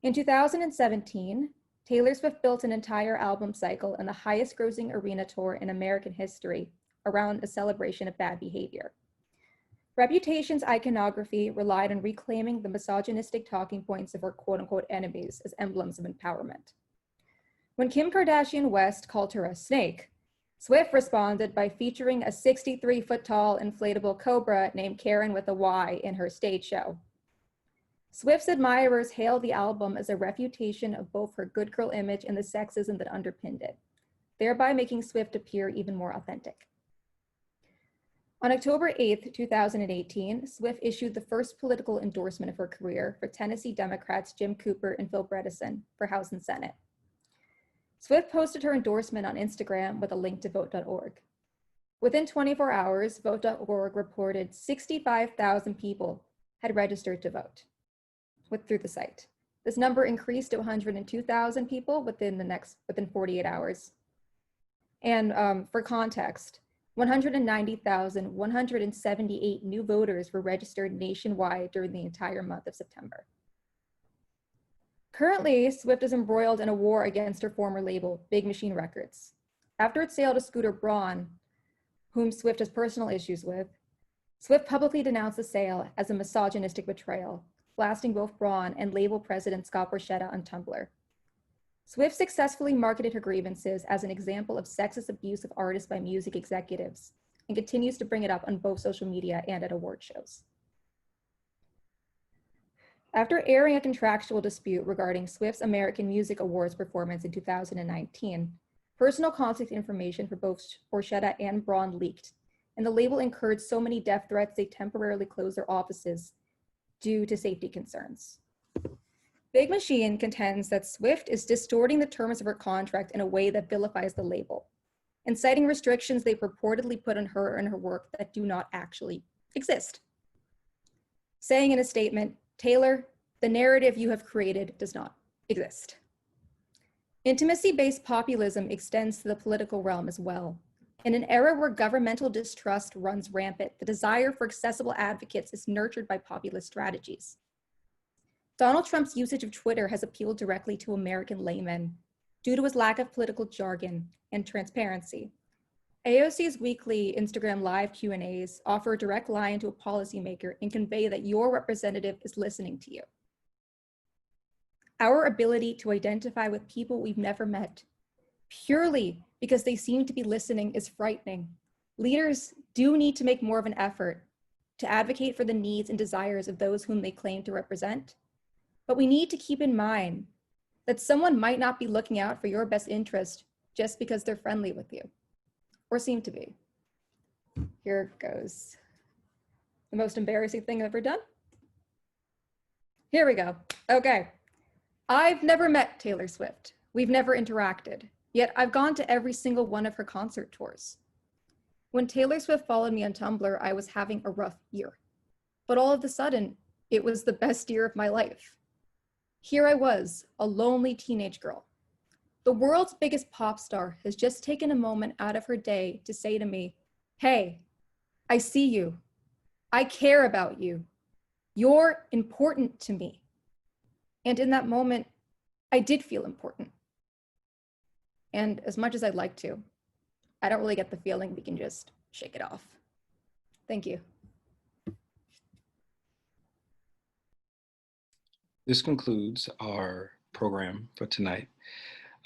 In 2017, Taylor Swift built an entire album cycle and the highest grossing arena tour in American history around a celebration of bad behavior. Reputation's iconography relied on reclaiming the misogynistic talking points of her quote-unquote enemies as emblems of empowerment. When Kim Kardashian West called her a snake, Swift responded by featuring a 63-foot-tall inflatable cobra named Karen with a Y in her stage show. Swift's admirers hailed the album as a refutation of both her good girl image and the sexism that underpinned it, thereby making Swift appear even more authentic. On October 8, 2018, Swift issued the first political endorsement of her career for Tennessee Democrats Jim Cooper and Phil Bredesen for House and Senate. Swift posted her endorsement on Instagram with a link to vote.org. Within 24 hours, vote.org reported 65,000 people had registered to vote through the site. This number increased to 102,000 people within 48 hours. And for context, 190,178 new voters were registered nationwide during the entire month of September. Currently, Swift is embroiled in a war against her former label, Big Machine Records. After its sale to Scooter Braun, whom Swift has personal issues with, Swift publicly denounced the sale as a misogynistic betrayal, blasting both Braun and label president Scott Borchetta on Tumblr. Swift successfully marketed her grievances as an example of sexist abuse of artists by music executives and continues to bring it up on both social media and at award shows. After airing a contractual dispute regarding Swift's American Music Awards performance in 2019, personal contact information for both Borchetta and Braun leaked, and the label incurred so many death threats they temporarily closed their offices due to safety concerns. Big Machine contends that Swift is distorting the terms of her contract in a way that vilifies the label. and citing restrictions they purportedly put on her and her work that do not actually exist. Saying in a statement, "Taylor, the narrative you have created does not exist." Intimacy-based populism extends to the political realm as well. In an era where governmental distrust runs rampant, the desire for accessible advocates is nurtured by populist strategies. Donald Trump's usage of Twitter has appealed directly to American laymen due to his lack of political jargon and transparency. AOC's weekly Instagram Live Q&As offer a direct line to a policymaker and convey that your representative is listening to you. Our ability to identify with people we've never met, purely because they seem to be listening, is frightening. Leaders do need to make more of an effort to advocate for the needs and desires of those whom they claim to represent. But we need to keep in mind that someone might not be looking out for your best interest just because they're friendly with you, or seem to be. Here goes. The most embarrassing thing I've ever done. Here we go. Okay. I've never met Taylor Swift. We've never interacted, yet I've gone to every single one of her concert tours. When Taylor Swift followed me on Tumblr, I was having a rough year. But all of a sudden, it was the best year of my life. Here I was, a lonely teenage girl. The world's biggest pop star has just taken a moment out of her day to say to me, "Hey, I see you. I care about you. You're important to me." And in that moment, I did feel important. And as much as I'd like to, I don't really get the feeling we can just shake it off. Thank you. This concludes our program for tonight.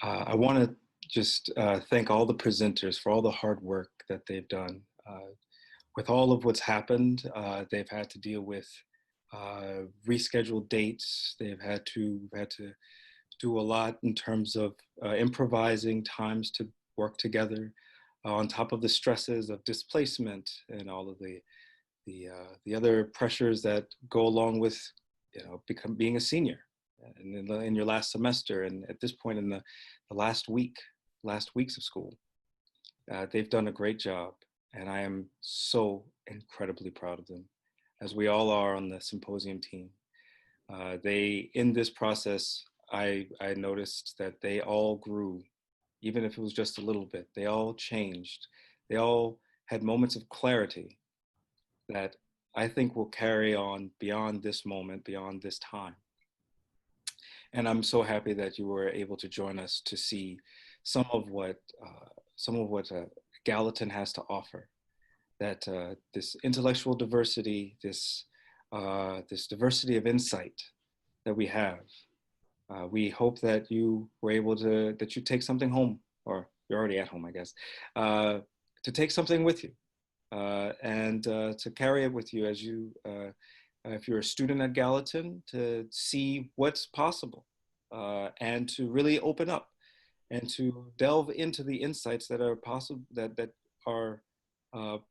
I want to just thank all the presenters for all the hard work that they've done. With all of what's happened, they've had to deal with rescheduled dates. They've had to do a lot in terms of improvising times to work together, on top of the stresses of displacement and all of the other pressures that go along with, being a senior in your last semester, and at this point in the last weeks of school. They've done a great job, and I am so incredibly proud of them, as we all are on the symposium team. In this process, I noticed that they all grew, even if it was just a little bit. They all changed. They all had moments of clarity that I think will carry on beyond this moment, beyond this time. And I'm so happy that you were able to join us to see some of what Gallatin has to offer. That this intellectual diversity, this diversity of insight that we have. We hope that you were able that you take something home, or you're already at home, I guess, to take something with you and to carry it with you as you, if you're a student at Gallatin, to see what's possible and to really open up and to delve into the insights that are possible, that are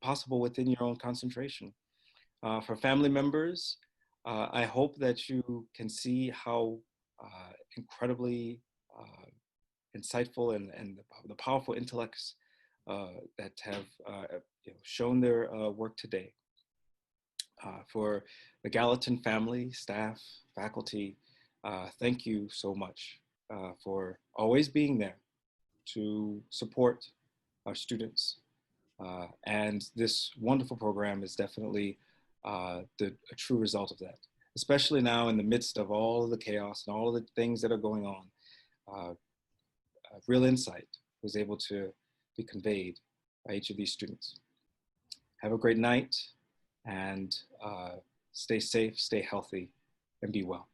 possible within your own concentration. For family members, I hope that you can see how incredibly insightful and the powerful intellects that have shown their work today. For the Gallatin family, staff, faculty, thank you so much for always being there to support our students. And this wonderful program is definitely a true result of that, especially now in the midst of all of the chaos and all of the things that are going on. Real insight was able to be conveyed by each of these students. Have a great night, and stay safe, stay healthy, and be well.